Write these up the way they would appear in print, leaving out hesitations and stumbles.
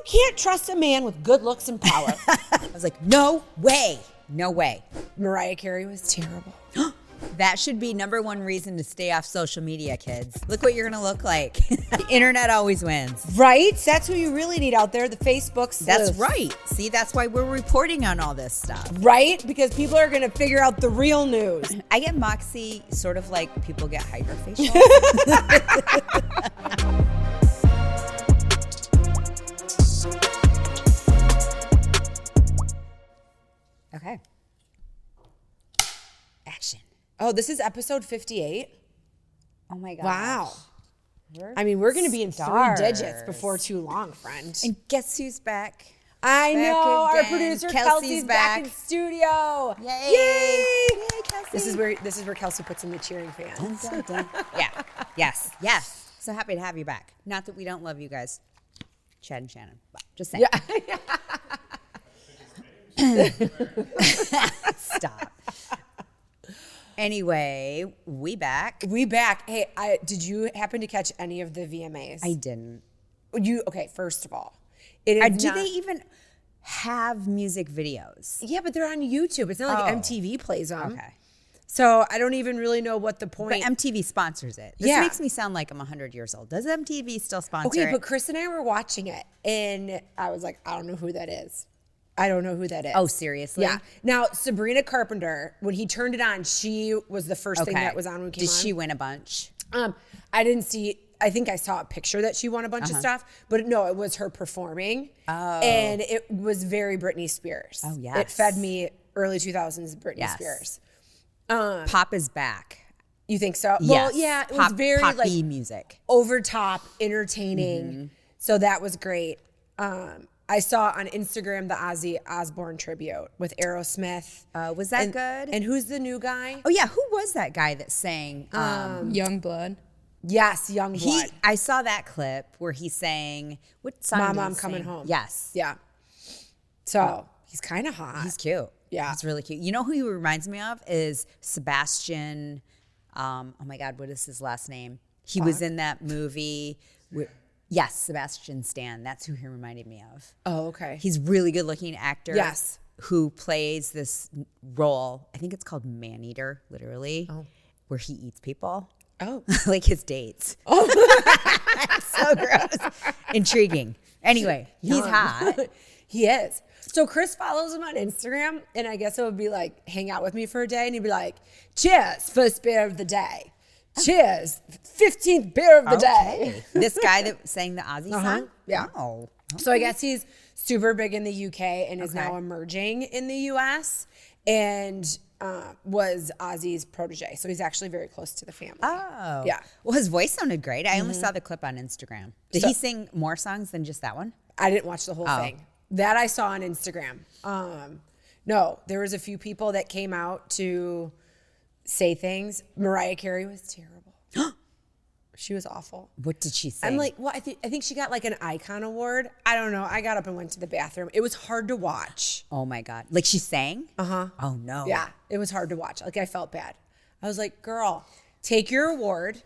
can't trust a man with good looks and power. I was like, no way. No way. Mariah Carey was terrible. That should be number one reason to stay off social media, kids. Look what you're going to look like. The internet always wins. Right? That's who you really need out there, the Facebook sleuths. That's right. See, that's why we're reporting on all this stuff. Right? Because people are going to figure out the real news. I get moxie sort of like people get hydrofacial. Okay. Action. Oh, this is episode 58. Oh my gosh. Wow. We're going to be in stars. 3 digits before too long, friend. And guess who's back? I Back know. Our again. producer Kelsey's Kelsey's back in studio. Yay. Yay. Yay, Kelsey. This is where Kelsey puts in the cheering fans. Dun, dun, dun. Yeah. Yes. Yes. So happy to have you back. Not that we don't love you guys, Chad and Shannon, but just saying. Yeah. Stop. Anyway, we back. Hey, did you happen to catch any of the VMAs? I didn't. Okay, first of all, it is do they even have music videos? Yeah, but they're on YouTube. It's not like Oh. MTV plays them. Okay. So I don't even really know what the point. But MTV sponsors it. This Yeah. makes me sound like I'm 100 years old. Does MTV still sponsor Okay, it? but Chris and I were watching it, and I was like, I don't know who that is. Oh, seriously? Yeah. Now, Sabrina Carpenter, when he turned it on, she was the first thing that was on when it came Did on. she win a bunch? I didn't see. I think I saw a picture that she won a bunch of stuff, but no, it was her performing. Oh. And it was very Britney Spears. Oh, yes. It fed me early 2000s Britney Yes. Spears. Pop is back. You think so? Yes. Well, yeah, it was very poppy like music. over top, entertaining. Mm-hmm. So that was great. I saw on Instagram the Ozzy Osbourne tribute with Aerosmith. Was that good? And who's the new guy? Oh yeah, who was that guy that sang? Youngblood. Yes, Youngblood. I saw that clip where he sang. What song? Mama, did he I'm Coming sing? Home. Yes. Yeah. So he's kind of hot. He's cute. Yeah. He's really cute. You know who he reminds me of is Sebastian. Oh my God, what is his last name? He was in that movie. Yes, Sebastian Stan. That's who he reminded me of. Oh, okay. He's a really good looking actor. Yes. Who plays this role. I think it's called Man-Eater, literally, where he eats people. Oh. Like his dates. Oh. So gross. Intriguing. Anyway, he's hot. He is. So Chris follows him on Instagram, and I guess it would be like, hang out with me for a day, and he'd be like, cheers, first beer of the day. Cheers, 15th beer of the day. This guy that sang the Ozzy song? Yeah. Oh. So I guess he's super big in the UK and is now emerging in the US and was Ozzy's protege. So he's actually very close to the family. Oh. Yeah. Well, his voice sounded great. I only saw the clip on Instagram. Did he sing more songs than just that one? I didn't watch the whole thing. That I saw on Instagram. No, there was a few people that came out to say things. Mariah Carey was terrible. She was awful. What did she say? I'm like, well, I think she got like an icon award. I don't know. I got up and went to the bathroom. It was hard to watch. Oh my God. Like she sang? Oh no. Yeah, it was hard to watch. Like I felt bad. I was like, girl, take your award.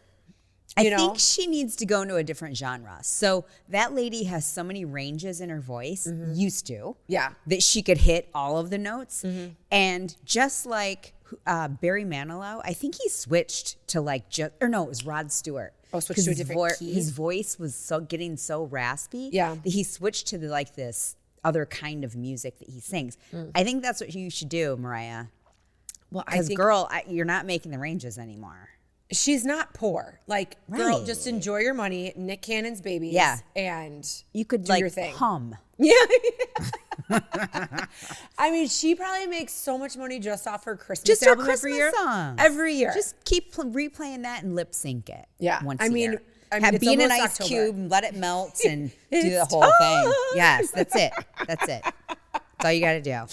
I think she needs to go into a different genre. So that lady has so many ranges in her voice, used to, that she could hit all of the notes. And just like Barry Manilow, I think he switched to like it was Rod Stewart. Oh, switched to a different key? His voice was getting so raspy that he switched to this other kind of music that he sings. I think that's what you should do, Mariah. Well, because girl, you're not making the ranges anymore. She's not poor. Like, girl, just enjoy your money. Nick Cannon's babies. Yeah. And You could do your thing. hum. Yeah. I mean, she probably makes so much money just off her Christmas Just her album every Christmas year. song. Every year. Just keep replaying that and lip sync it. Yeah. Once I a mean, year. it's Be in an almost ice October. cube and let it melt and do the It's whole thing. time. Yes, that's it. That's it. That's all you got to do.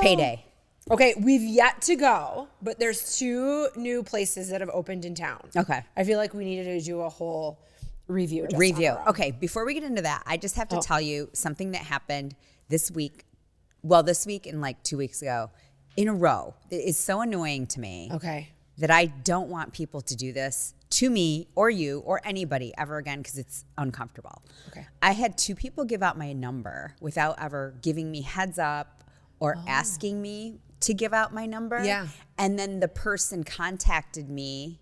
Payday. Okay, we've yet to go, but there's 2 new places that have opened in town. Okay. I feel like we needed to do a whole review. just on our own. Okay, before we get into that, I just have to tell you something that happened this week. Well, this week and like 2 weeks ago in a row. It is so annoying to me Okay. that I don't want people to do this to me or you or anybody ever again because it's uncomfortable. Okay. I had 2 people give out my number without ever giving me heads up or asking me to give out my number. Yeah. And then the person contacted me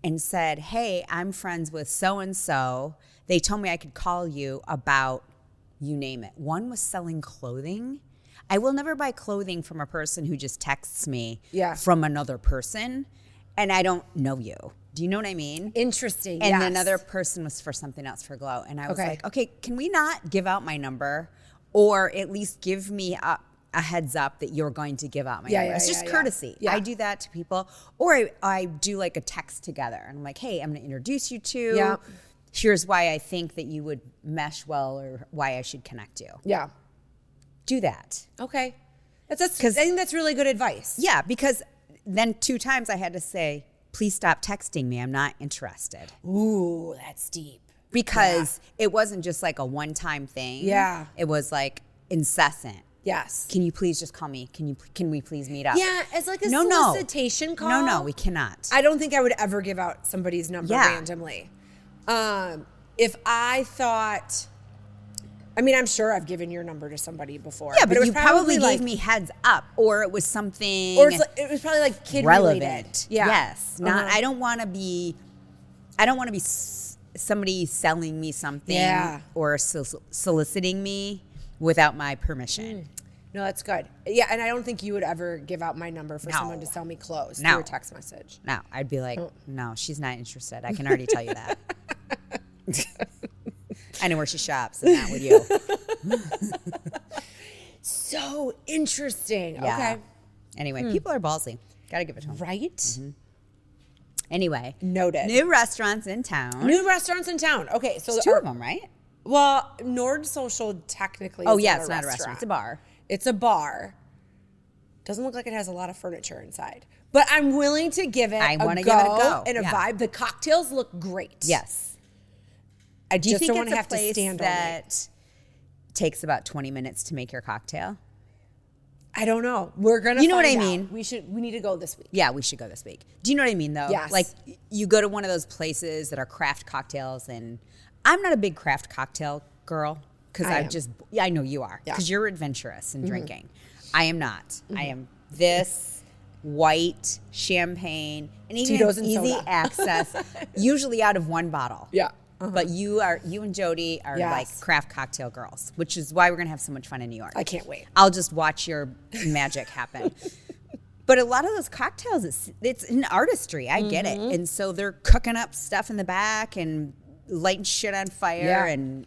and said, hey, I'm friends with so-and-so. They told me I could call you about you name it. One was selling clothing. I will never buy clothing from a person who just texts me from another person, and I don't know you. Do you know what I mean? Interesting. And another person was for something else for Glow. And I was like, okay, can we not give out my number or at least give me a heads up that you're going to give out my number? It's just courtesy. Yeah. I do that to people. Or I do like a text together. And I'm like, hey, I'm going to introduce you to. Yeah. Here's why I think that you would mesh well or why I should connect you. Yeah. Do that. Okay. I think that's really good advice. Yeah, because then 2 times I had to say, please stop texting me. I'm not interested. Ooh, that's deep. Because it wasn't just like a one-time thing. Yeah. It was like incessant. Yes. Can you please just call me? Can we please meet up? Yeah, it's like a solicitation call. No, we cannot. I don't think I would ever give out somebody's number randomly. If I thought, I mean, I'm sure I've given your number to somebody before. Yeah, but you probably gave me heads up, or it was something, or it was probably like kid relevant. Related. Yeah. Yes. Not. I don't want to be somebody selling me something or soliciting me without my permission. No, that's good. Yeah, and I don't think you would ever give out my number for someone to sell me clothes through a text message. No, I'd be like, no, she's not interested. I can already tell you that. I know where she shops and not with you. So interesting. Yeah. Okay. Anyway, people are ballsy. Got to give it to them. Right? Mm-hmm. Anyway. Noted. New restaurants in town. Okay. So there's 2 of them, right? Well, Nord Social technically is it's not a restaurant. It's a bar. It's a bar. Doesn't look like it has a lot of furniture inside. But I'm willing to give it a go and a vibe. The cocktails look great. Yes. I just don't want to have to stand on it. That takes about 20 minutes to make your cocktail? I don't know. We're going to You know what I mean? We need to go this week. Yeah, we should go this week. Do you know what I mean, though? Yes. Like, you go to one of those places that are craft cocktails, and I'm not a big craft cocktail girl because I know you are because you're adventurous in drinking. I am not. I am this white champagne and even Tito's and easy soda. access, usually out of one bottle. Yeah. But you and Jody are like craft cocktail girls, which is why we're going to have so much fun in New York. I can't wait. I'll just watch your magic happen. But a lot of those cocktails, it's an artistry. I get it. And so they're cooking up stuff in the back and lighting shit on fire and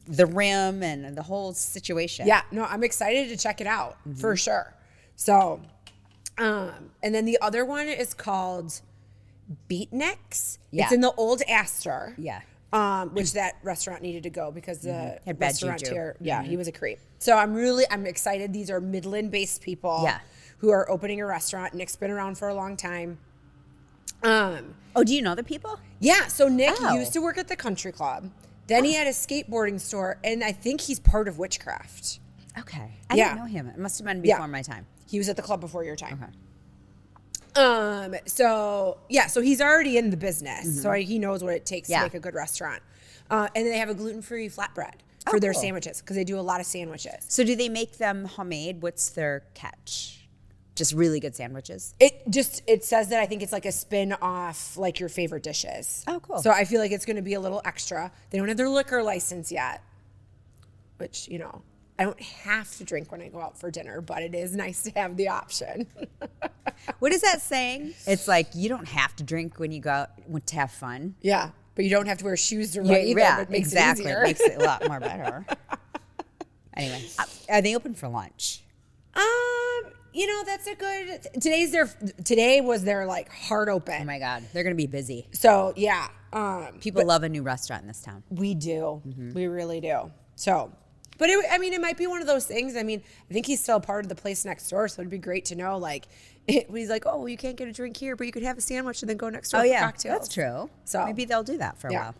the rim and the whole situation. Yeah, no, I'm excited to check it out for sure. So, and then the other one is called Beatniks. Yeah. It's in the old Astor. Yeah. Which that restaurant needed to go because the restaurateur, he was a creep. So I'm excited. These are Midland-based people who are opening a restaurant. Nick's been around for a long time. Do you know the people? Yeah. So Nick used to work at the country club. Then he had a skateboarding store, and I think he's part of Witchcraft. Okay. I didn't know him. It must have been before my time. He was at the club before your time. Okay. So he's already in the business. So he knows what it takes to make a good restaurant. And then they have a gluten-free flatbread for their sandwiches because they do a lot of sandwiches. So do they make them homemade? What's their catch? Just really good sandwiches? It says that I think it's like a spin off like your favorite dishes. Oh, cool. So I feel like it's going to be a little extra. They don't have their liquor license yet, which, I don't have to drink when I go out for dinner, but it is nice to have the option. What is that saying? It's like you don't have to drink when you go out to have fun. Yeah, but you don't have to wear shoes to run either. Yeah, but it makes it easier. It makes it a lot more better. Anyway, are they open for lunch? That's a good. Today was their like hard open. Oh my God, they're gonna be busy. So yeah, people love a new restaurant in this town. We do, we really do. So, but it might be one of those things. I think he's still part of the place next door, so it'd be great to know. Like, he's like, oh, you can't get a drink here, but you could have a sandwich and then go next door for cocktails. That's true. So maybe they'll do that for a while.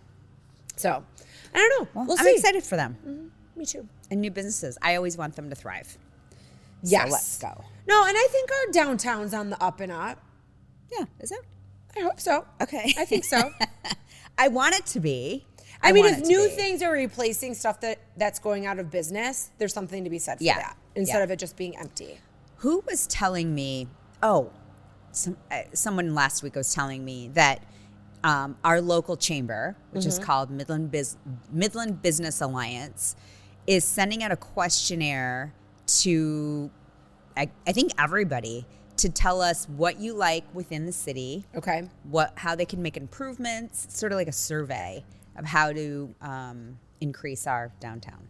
So, I don't know. Well, we'll I'm see. excited for them. Me too. And new businesses. I always want them to thrive. Yes. So let's go. No, and I think our downtown's on the up and up. Yeah, is it? I hope so. Okay. I think so. I want it to be. I mean, if new things are replacing stuff that's going out of business, there's something to be said for that instead of it just being empty. Who was telling me, someone last week was telling me that our local chamber, which is called Midland Business Alliance, is sending out a questionnaire to, I think, everybody to tell us what you like within the city. Okay. How they can make improvements, sort of like a survey of how to increase our downtown.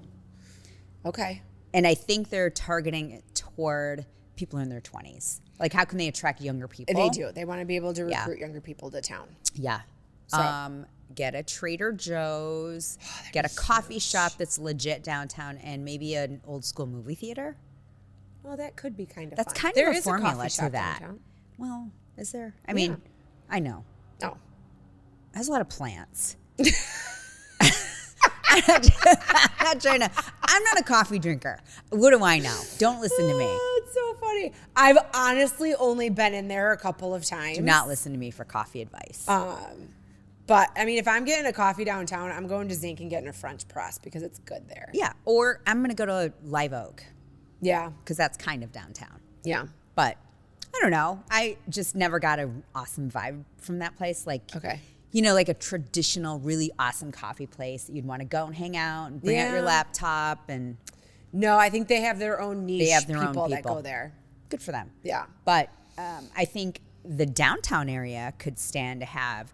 Okay. And I think they're targeting it toward people in their 20s. Like, how can they attract younger people? They do. They want to be able to recruit younger people to town. Yeah. So. Get a Trader Joe's, get a coffee shop that's legit downtown, and maybe an old school movie theater. Well, that could be kind of That's fun. kind of a formula to that. Downtown. Well, is there? I mean, I know. No. It has a lot of plants. I'm not a coffee drinker. What do I know? Don't listen to me. Oh, it's so funny. I've honestly only been in there a couple of times. Do not listen to me for coffee advice. But I mean, if I'm getting a coffee downtown, I'm going to Zinc and getting a French press because it's good there. Yeah. Or I'm going to go to Live Oak. Yeah. Because that's kind of downtown. Yeah. But I don't know. I just never got an awesome vibe from that place. Like, you know, like a traditional, really awesome coffee place that you'd want to go and hang out and bring out your laptop. And no, I think they have their own niche. They have their own people that go there. Good for them. Yeah. But I think the downtown area could stand to have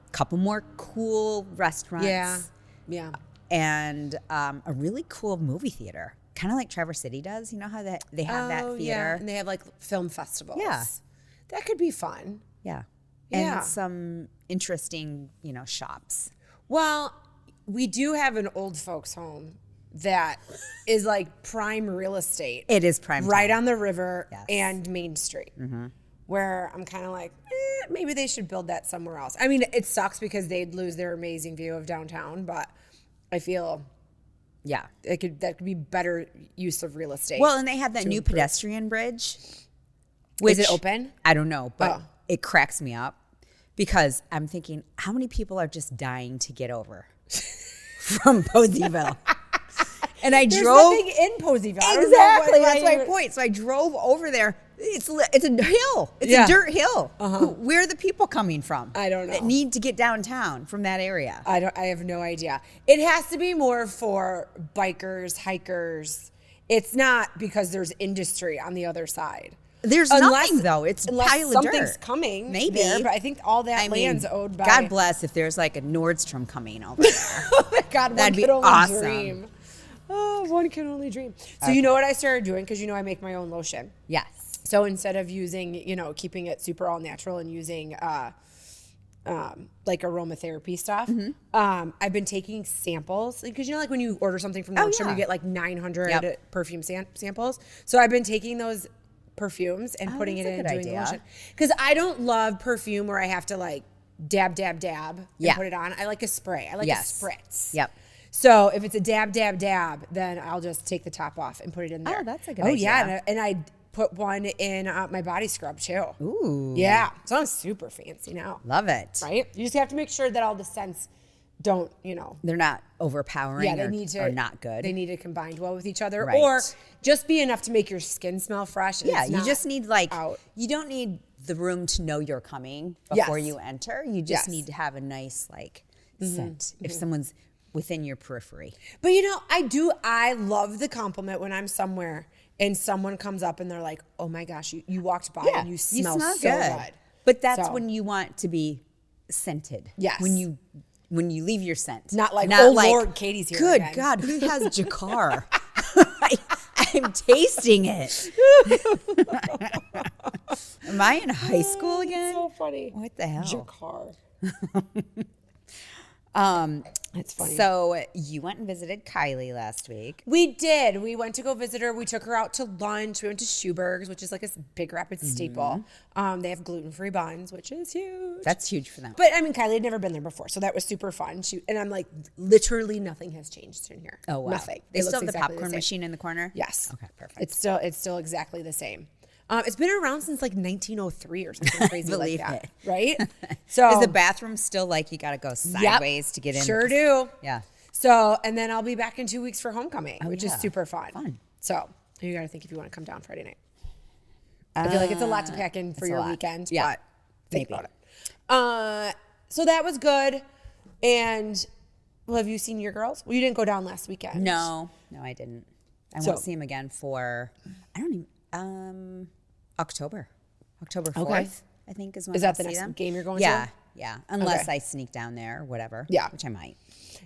a couple more cool restaurants. Yeah. Yeah. And a really cool movie theater. Kind of like Traverse City does. You know how they have that theater? Yeah. And they have like film festivals. Yeah. That could be fun. Yeah. Yeah. And some interesting, shops. Well, we do have an old folks home that is like prime real estate. It is prime right time. on the river and Main Street. Mm-hmm. Where I'm kind of like, maybe they should build that somewhere else. I mean, it sucks because they'd lose their amazing view of downtown, but I feel that could be better use of real estate. Well, and they have that new pedestrian bridge. Which, is it open? I don't know, but it cracks me up because I'm thinking, how many people are just dying to get over from Poseyville? And There's nothing in Poseyville. Exactly, that's my point. So I drove over there. It's a hill. It's a dirt hill. Where are the people coming from? I don't know. That need to get downtown from that area. I have no idea. It has to be more for bikers, hikers. It's not because there's industry on the other side. There's nothing though. It's a pile of dirt. Something's coming. Maybe. There, but I think all that land's owed by. God bless if there's like a Nordstrom coming over there. Oh my God, that'd be awesome. Dream. Oh, one can only dream. So you know what I started doing? Because I make my own lotion. Yes. So instead of using, keeping it super all natural and using like aromatherapy stuff, I've been taking samples. Because like when you order something from Nordstrom, you get like 900 perfume samples. So I've been taking those perfumes and putting it in and doing the lotion. Because I don't love perfume where I have to like dab and put it on. I like a spray. I like a spritz. Yep. So if it's a dab, then I'll just take the top off and put it in there. Oh, that's a good idea. Oh, yeah. And I put one in my body scrub, too. Ooh. Yeah. So I'm super fancy now. Love it. Right? You just have to make sure that all the scents don't, They're not overpowering or not good. They need to combine well with each other. Right. Or just be enough to make your skin smell fresh. Yeah, you just need you don't need the room to know you're coming before you enter. You just need to have a nice scent if someone's within your periphery. But I love the compliment when I'm somewhere and someone comes up and they're like, oh my gosh, you walked by and you smell so good. But that's when you want to be scented. Yes. When you leave your scent. Not Lord, Katie's here Good again. God, who has Jacquard? I'm tasting it. Am I in high school again? So funny. What the hell? Jacquard. It's funny. So you went and visited Kylie last week. We did. We went to go visit her. We took her out to lunch. We went to Schuberg's, which is like a Big Rapids staple. They have gluten-free buns, which is huge. That's huge for them. But Kylie had never been there before, so that was super fun. And I'm like, literally nothing has changed in here. Oh wow. Nothing. They still have the popcorn machine in the corner? Yes. Okay, perfect. It's still exactly the same. It's been around since like 1903 or something crazy like that. It. Right? So is the bathroom still like you got to go sideways to get in? Sure do. Yeah. So, and then I'll be back in 2 weeks for homecoming, which is super fun. Fun. So you got to think if you want to come down Friday night. I feel like it's a lot to pack in for your weekend, but think about it. So that was good. And well, have you seen your girls? Well, you didn't go down last weekend. No, I didn't. I won't see them again for, I don't even, October 4th, I think is when Is that I'll the see next them. game you're going to? Yeah. Unless I sneak down there or whatever. Yeah. Which I might.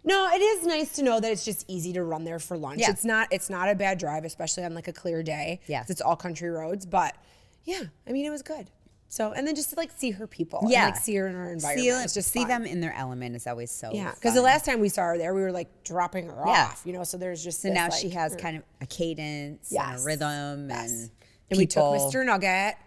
No, it is nice to know that it's just easy to run there for lunch. Yeah. It's not a bad drive, especially on like a clear day. Yeah. It's all country roads, but yeah, I mean, it was good. So, and then just to like see her people. Yeah. And like see her in her environment. It's just see fun. them in their element is always so Yeah. fun. Because the last time we saw her there, we were like dropping her off, you know, so there's just So this, now like, she has kind of a cadence and a rhythm and we took Mr. Nugget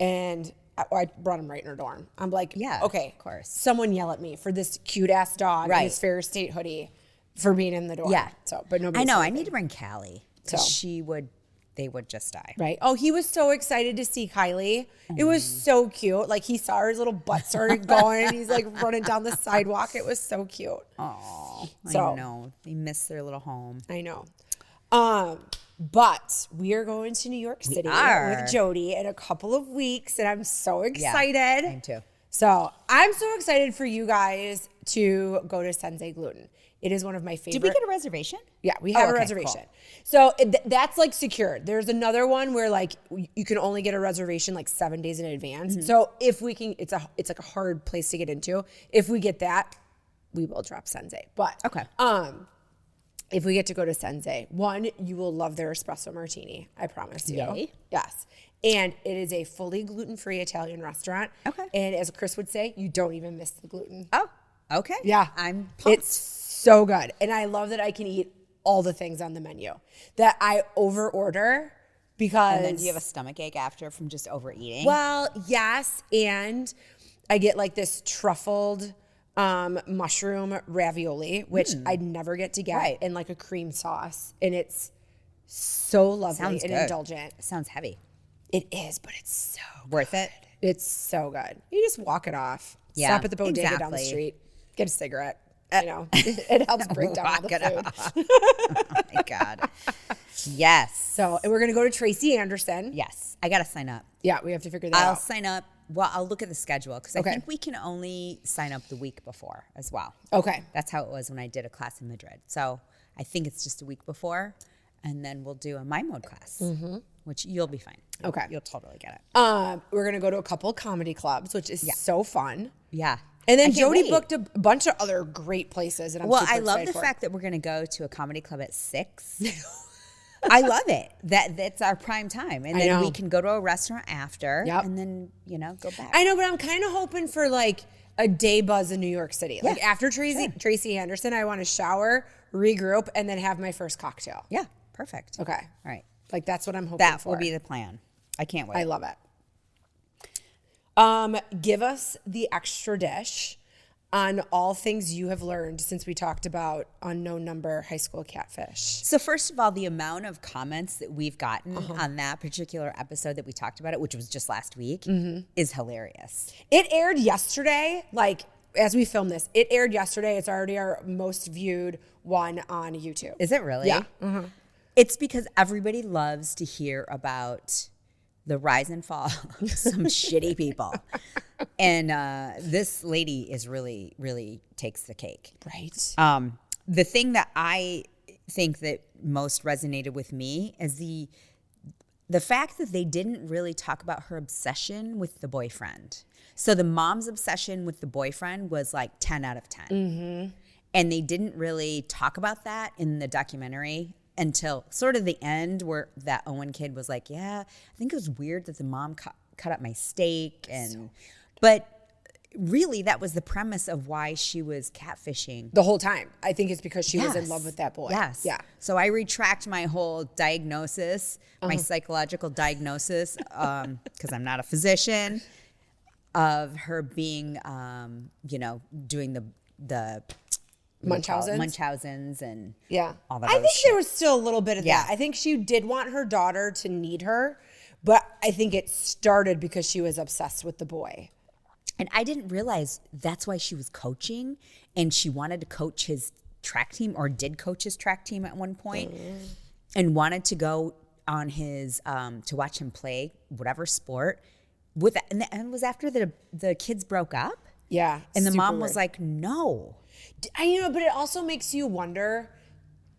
and I brought him right in her dorm. I'm like, okay, of course. Someone yell at me for this cute ass dog in his Fair State hoodie for being in the dorm. Yeah. So, but nobody. I know. I need to bring Callie because they would just die. Right. Oh, he was so excited to see Kylie. It was so cute. Like he saw her, his little butt started going and he's like running down the sidewalk. It was so cute. Oh, so, I know. They miss their little home. I know. But we are going to New York City with Jody in a couple of weeks and I'm so excited. Yeah, me too. So I'm so excited for you guys to go to Sensei Gluten. It is one of my favorite. Did we get a reservation? Yeah, we have a reservation. Cool. So that's like secured. There's another one where like you can only get a reservation like 7 days in advance. Mm-hmm. So if we can, it's like a hard place to get into. If we get that, we will drop Sensei. But if we get to go to Sensei, one, you will love their espresso martini. I promise you. Yay. Yes. And it is a fully gluten-free Italian restaurant. Okay. And as Chris would say, you don't even miss the gluten. Oh, okay. Yeah. I'm pumped. It's so good. And I love that I can eat all the things on the menu that I over order because. And then do you have a stomach ache after from just overeating? Well, yes. And I get like this truffled mushroom ravioli, which I'd never get to get in like a cream sauce. And it's so lovely and indulgent. It sounds heavy. It is, but it's so worth it. It's so good. You just walk it off. Yeah, stop at the bodega down the street. Get a cigarette. You know, it helps break down all the food. Oh my God. Yes. So, and we're going to go to Tracy Anderson. Yes. I got to sign up. Yeah, we have to figure that out. I'll sign up. Well, I'll look at the schedule because I think we can only sign up the week before as well. Okay. That's how it was when I did a class in Madrid. So I think it's just a week before, and then we'll do a My Mode class, which you'll be fine. Okay. You'll totally get it. We're going to go to a couple comedy clubs, which is so fun. Yeah. And then Jody booked a bunch of other great places. And I'm super excited love the fact that we're going to go to a comedy club at 6. I love it. That's our prime time. And then we can go to a restaurant after and then, go back. I know, but I'm kind of hoping for like a day buzz in New York City. Like after Tracy Anderson, I want to shower, regroup, and then have my first cocktail. Yeah, perfect. Okay. All right. Like that's what I'm hoping that for. That will be the plan. I can't wait. I love it. Give us the extra dish on all things you have learned since we talked about unknown number high school catfish. So first of all, the amount of comments that we've gotten on that particular episode that we talked about it, which was just last week, is hilarious. It aired yesterday, like as we filmed this. It aired yesterday. It's already our most viewed one on YouTube. Is it really? Yeah. It's because everybody loves to hear about the rise and fall of some shitty people. And this lady is really, really takes the cake. Right. The thing that I think that most resonated with me is the fact that they didn't really talk about her obsession with the boyfriend. So the mom's obsession with the boyfriend was like 10 out of 10. And they didn't really talk about that in the documentary until sort of the end where that Owen kid was like, yeah, I think it was weird that the mom cut up my steak. But really that was the premise of why she was catfishing. The whole time. I think it's because she was in love with that boy. Yes. Yeah. So I retract my whole diagnosis, my psychological diagnosis, because I'm not a physician, of her being, doing the Munchausen's and all that. I think there was still a little bit of that. I think she did want her daughter to need her, But I think it started because she was obsessed with the boy. And I didn't realize that's why she was coaching, and she wanted to coach his track team, or did coach his track team at one point, and wanted to go on his to watch him play whatever sport. And it was after the kids broke up. Yeah, and the mom was like, "No." But it also makes you wonder: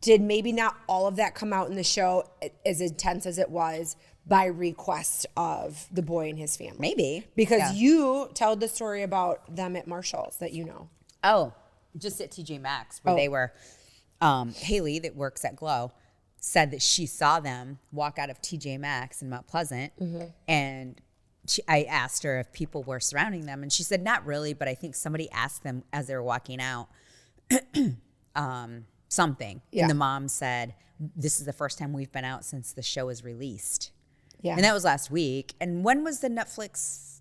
did maybe not all of that come out in the show as intense as it was by request of the boy and his family? Maybe. Because you told the story about them at Marshall's that you know. Oh, just at TJ Maxx where they were, Haley that works at Glow said that she saw them walk out of TJ Maxx in Mount Pleasant, and I asked her if people were surrounding them, and she said not really, but I think somebody asked them as they were walking out something. Yeah. And the mom said, "This is the first time we've been out since the show was released." Yeah. And that was last week. And when was the Netflix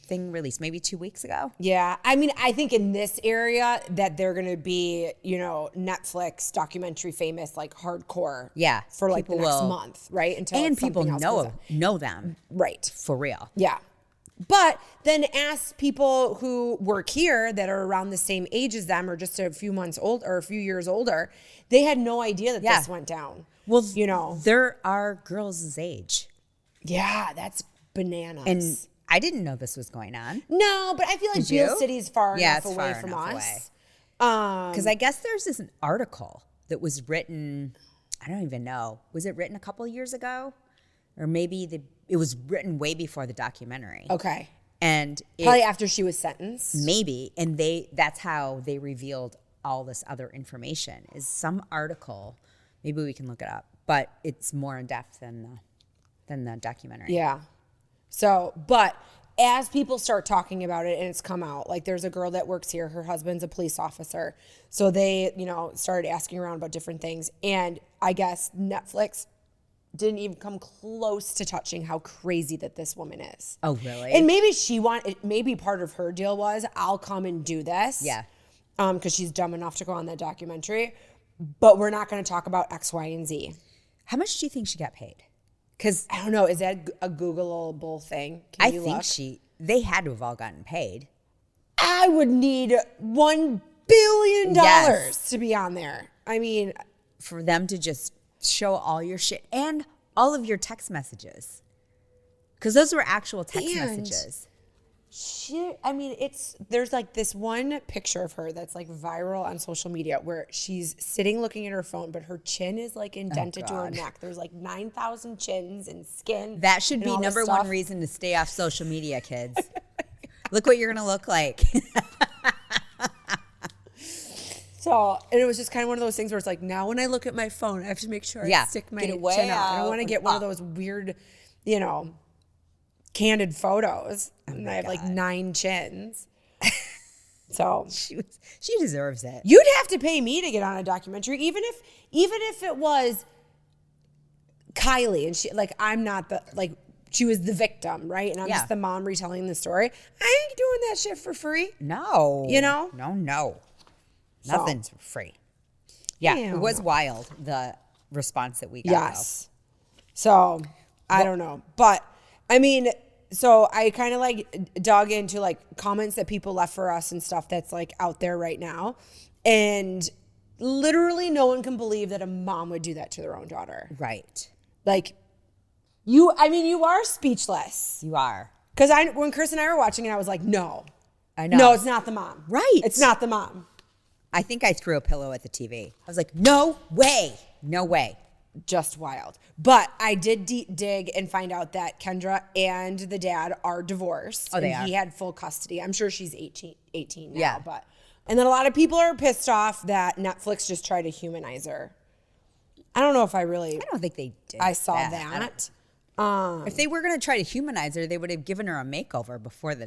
thing released? Maybe 2 weeks ago? Yeah. I mean, I think in this area that they're going to be, Netflix documentary famous, like hardcore. Yeah. For like the next month, right? And people know them. Right. For real. Yeah. But then ask people who work here that are around the same age as them, or just a few months old or a few years older. They had no idea that this went down. Well, there are girls his age. Yeah, that's bananas. And I didn't know this was going on. No, but I feel like Beale City is far enough away from us. Because I guess there's this article that was written, I don't even know. Was it written a couple of years ago? Or maybe it was written way before the documentary. Okay. And probably after she was sentenced. Maybe. And that's how they revealed all this other information, is some article. Maybe we can look it up. But it's more in depth than the documentary. Yeah. So, but as people start talking about it and it's come out, like there's a girl that works here, her husband's a police officer. So they, started asking around about different things. And I guess Netflix didn't even come close to touching how crazy that this woman is. Oh, really? And maybe part of her deal was, I'll come and do this. Yeah. Because she's dumb enough to go on that documentary. But we're not going to talk about X, Y, and Z. How much do you think she got paid? Because I don't know. Is that a Googleable thing? I think they had to have all gotten paid. I would need $1 billion to be on there. I mean, for them to just show all your shit and all of your text messages. Because those were actual text messages. Shit. I mean, there's like this one picture of her that's like viral on social media where she's sitting looking at her phone, but her chin is like indented to her neck. There's like 9,000 chins and skin. That should be number one reason to stay off social media, kids. Look what you're going to look like. So, and it was just kind of one of those things where it's like, now when I look at my phone, I have to make sure I stick my chin out. I don't want to get one of those weird, candid photos. And I have like 9 chins. So she deserves it. You'd have to pay me to get on a documentary, even if it was Kylie and she, like, I'm not she was the victim, right? And I'm just the mom retelling the story. I ain't doing that shit for free. No. No. Nothing's free. Yeah, it was wild, the response that we got. Yes. So, I don't know. But, I mean, so I kind of like dug into like comments that people left for us and stuff that's like out there right now. And literally no one can believe that a mom would do that to their own daughter. Right. Like, you are speechless. You are. Because when Chris and I were watching it, I was like, no. I know. No, it's not the mom. Right. It's not the mom. I think I threw a pillow at the TV. I was like, no way. No way. Just wild. But I did dig and find out that Kendra and the dad are divorced. Oh, they are. He had full custody. I'm sure she's 18 now. Yeah. And then a lot of people are pissed off that Netflix just tried to humanize her. I don't know if I don't think they did. I saw that. If they were going to try to humanize her, they would have given her a makeover before the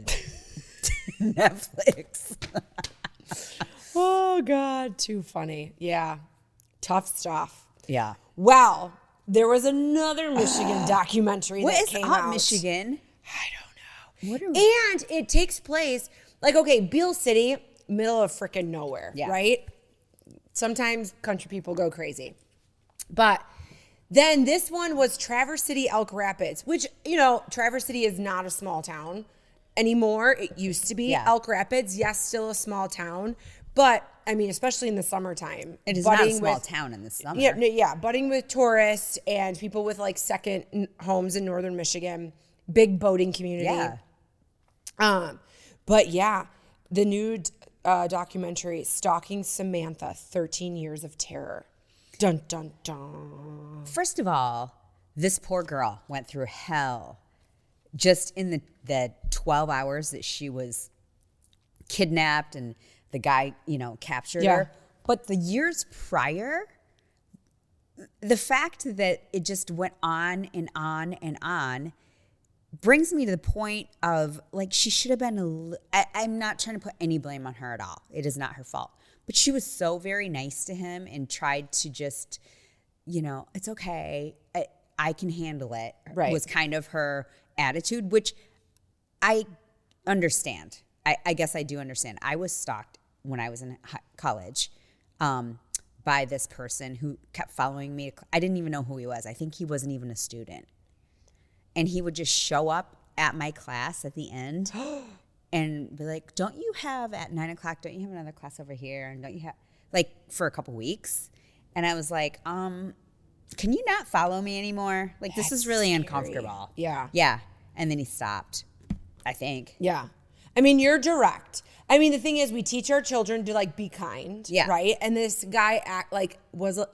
Netflix. Oh, God. Too funny. Yeah. Tough stuff. Yeah. Well, there was another Michigan documentary that came out. What is Michigan? I don't know. And it takes place, like, okay, Beale City, middle of freaking nowhere, right? Sometimes country people go crazy. But Then this one was Traverse City, Elk Rapids, which, you know, Traverse City is not a small town anymore. It used to be. Elk Rapids, yes, still a small town. But, I mean, especially in the summertime. It is not a small town in the summer. Yeah, budding with tourists and people with like second homes in northern Michigan. Big boating community. Yeah. But yeah, the new documentary, Stalking Samantha, 13 Years of Terror. Dun, dun, dun. First of all, this poor girl went through hell just in the 12 hours that she was kidnapped and the guy, you know, captured her. But the years prior, the fact that it just went on and on and on brings me to the point of, like, she should have been, I'm not trying to put any blame on her at all. It is not her fault. But she was so very nice to him and tried to just, you know, it's okay. I can handle it. Right. Was kind of her attitude, which I understand. I guess I do understand. I was stalked when I was in college by this person who kept following me. I didn't even know who he was. I think he wasn't even a student. And he would just show up at my class at the end and be like, don't you have at 9 o'clock, don't you have another class over here? And don't you have, like, for a couple weeks? And I was like, can you not follow me anymore? Like, this is really uncomfortable. Yeah. Yeah. And then he stopped, I think. Yeah. I mean, you're direct. I mean, the thing is, we teach our children to, like, be kind. Yeah. Right? And this guy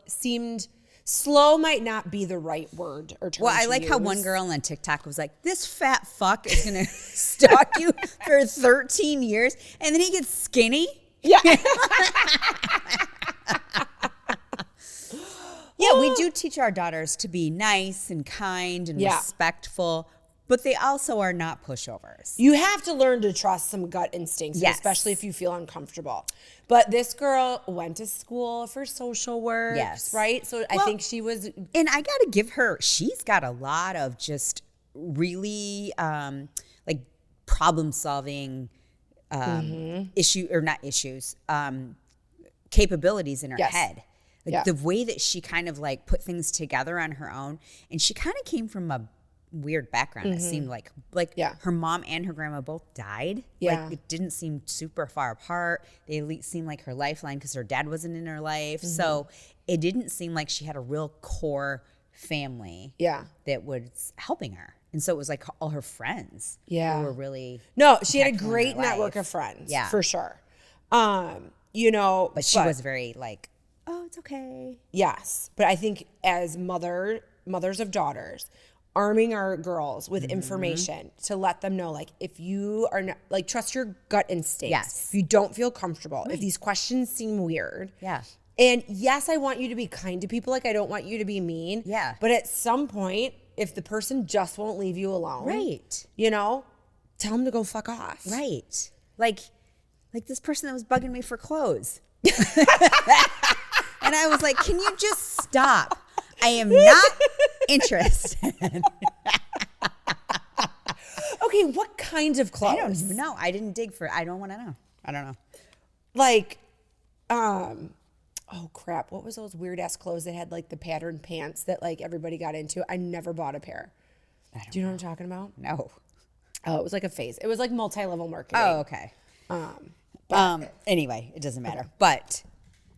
seemed slow might not be the right word or term. Well, I like how one girl on TikTok was like, this fat fuck is going to stalk you for 13 years. And then he gets skinny. Yeah. Yeah, we do teach our daughters to be nice and kind and respectful, but they also are not pushovers. You have to learn to trust some gut instincts, especially if you feel uncomfortable. But this girl went to school for social work, right? So I think she was... And I got to give her, she's got a lot of just really like problem-solving capabilities in her head. Like the way that she kind of like put things together on her own. And she kind of came from a weird background. It seemed like her mom and her grandma both died. Like it didn't seem super far apart. They at least seemed like her lifeline because her dad wasn't in her life. So it didn't seem like she had a real core family that was helping her. And so it was like all her friends who were really she had a great network of friends, for sure. You know, but she was very like, oh, it's okay. Yes. But I think as mothers of daughters, arming our girls with information to let them know, like, if you are not, like, trust your gut instincts. Yes. If you don't feel comfortable, if these questions seem weird. Yeah. And yes, I want you to be kind to people. Like, I don't want you to be mean. Yeah. But at some point, if the person just won't leave you alone. Right. You know, tell them to go fuck off. Right. Like this person that was bugging me for clothes. And I was like, can you just stop? I am not interested. Okay, what kinds of clothes? I don't even know. I didn't dig for it. I don't want to know. I don't know. Like, oh crap. What was those weird ass clothes that had like the patterned pants that like everybody got into? I never bought a pair. Do you know what I'm talking about? No. Oh, it was like a phase. It was like multi-level marketing. Oh, okay. Anyway, it doesn't matter. Okay. But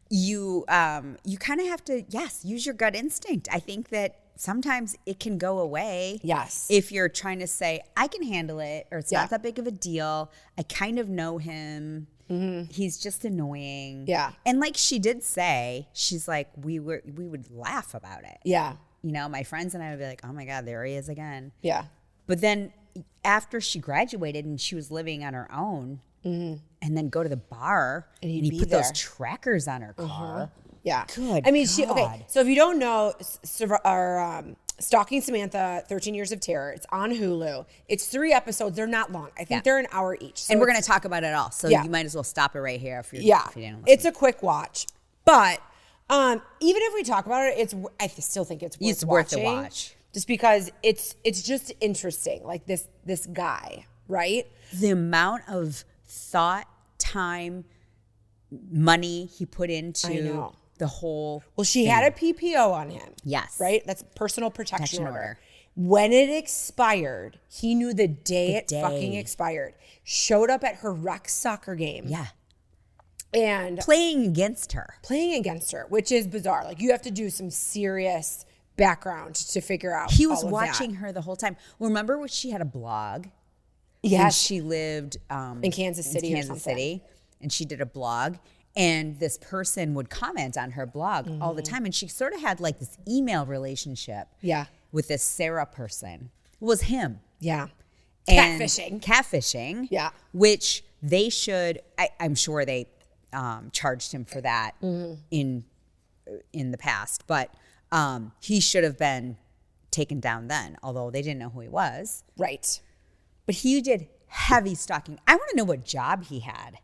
you kind of have to, use your gut instinct. I think that sometimes it can go away. Yes. If you're trying to say, I can handle it, or it's not that big of a deal. I kind of know him. Mm-hmm. He's just annoying. Yeah. And like she did say, she's like, we would laugh about it. Yeah. You know, my friends and I would be like, oh my God, there he is again. Yeah. But then after she graduated and she was living on her own, and then go to the bar and he put those trackers on her car. Yeah. Good. I mean, God. So if you don't know, our Stalking Samantha, 13 Years of Terror, it's on Hulu. It's 3 episodes. They're not long. I think they're an hour each. So and we're going to talk about it all. So you might as well stop it right here if you didn't listen. It's a quick watch. But even if we talk about it, I still think it's worth the watch. Just because it's just interesting. Like this guy, right? The amount of thought, time, money he put into the whole Well, she had a PPO on him. Yes. Right? That's personal protection order. When it expired, he knew the day it fucking expired. Showed up at her rec soccer game. Yeah. And playing against her, which is bizarre. Like, you have to do some serious background to figure out. He was watching her the whole time. Remember when she had a blog? Yes. She lived in Kansas City. And she did a blog. And this person would comment on her blog all the time. And she sort of had like this email relationship with this Sarah person. It was him. Yeah. And Catfishing. Yeah. Which they should, I'm sure they charged him for that in the past. But he should have been taken down then, although they didn't know who he was. Right. But he did heavy stalking. I want to know what job he had.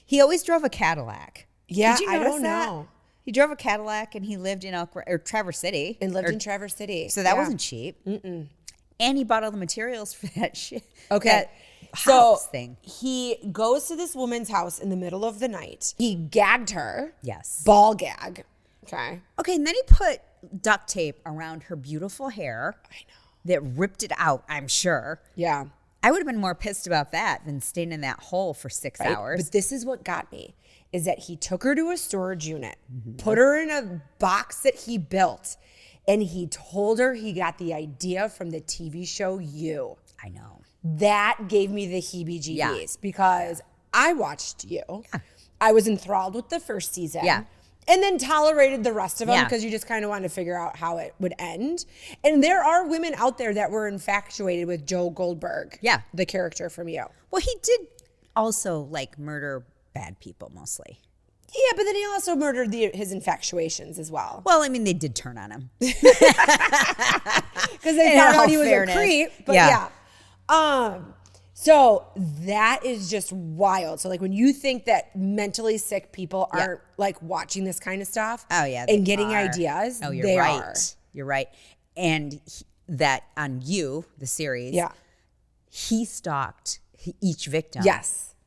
He always drove a Cadillac. Yeah, did you I notice don't that? know. He drove a Cadillac and he lived in Traverse City. In Traverse City. So that wasn't cheap. Mm-mm. And he bought all the materials for that shit. Okay. That house thing. He goes to this woman's house in the middle of the night. He gagged her. Yes. Ball gag. Okay. Okay, and then he put duct tape around her beautiful hair. I know. That ripped it out, I'm sure. Yeah. I would have been more pissed about that than staying in that hole for 6 hours. But this is what got me, is that he took her to a storage unit, put her in a box that he built, and he told her he got the idea from the TV show You. I know. That gave me the heebie-jeebies because I watched You. Yeah. I was enthralled with the first season. Yeah. And then tolerated the rest of them because you just kind of wanted to figure out how it would end. And there are women out there that were infatuated with Joe Goldberg. Yeah. The character from You. Well, he did also like murder bad people mostly. Yeah, but then he also murdered his infatuations as well. Well, I mean, they did turn on him. Because they found out he was a creep. But yeah. So that is just wild. So like when you think that mentally sick people aren't like watching this kind of stuff, and getting ideas, you're right. You're right. And that on You, the series, he stalked each victim,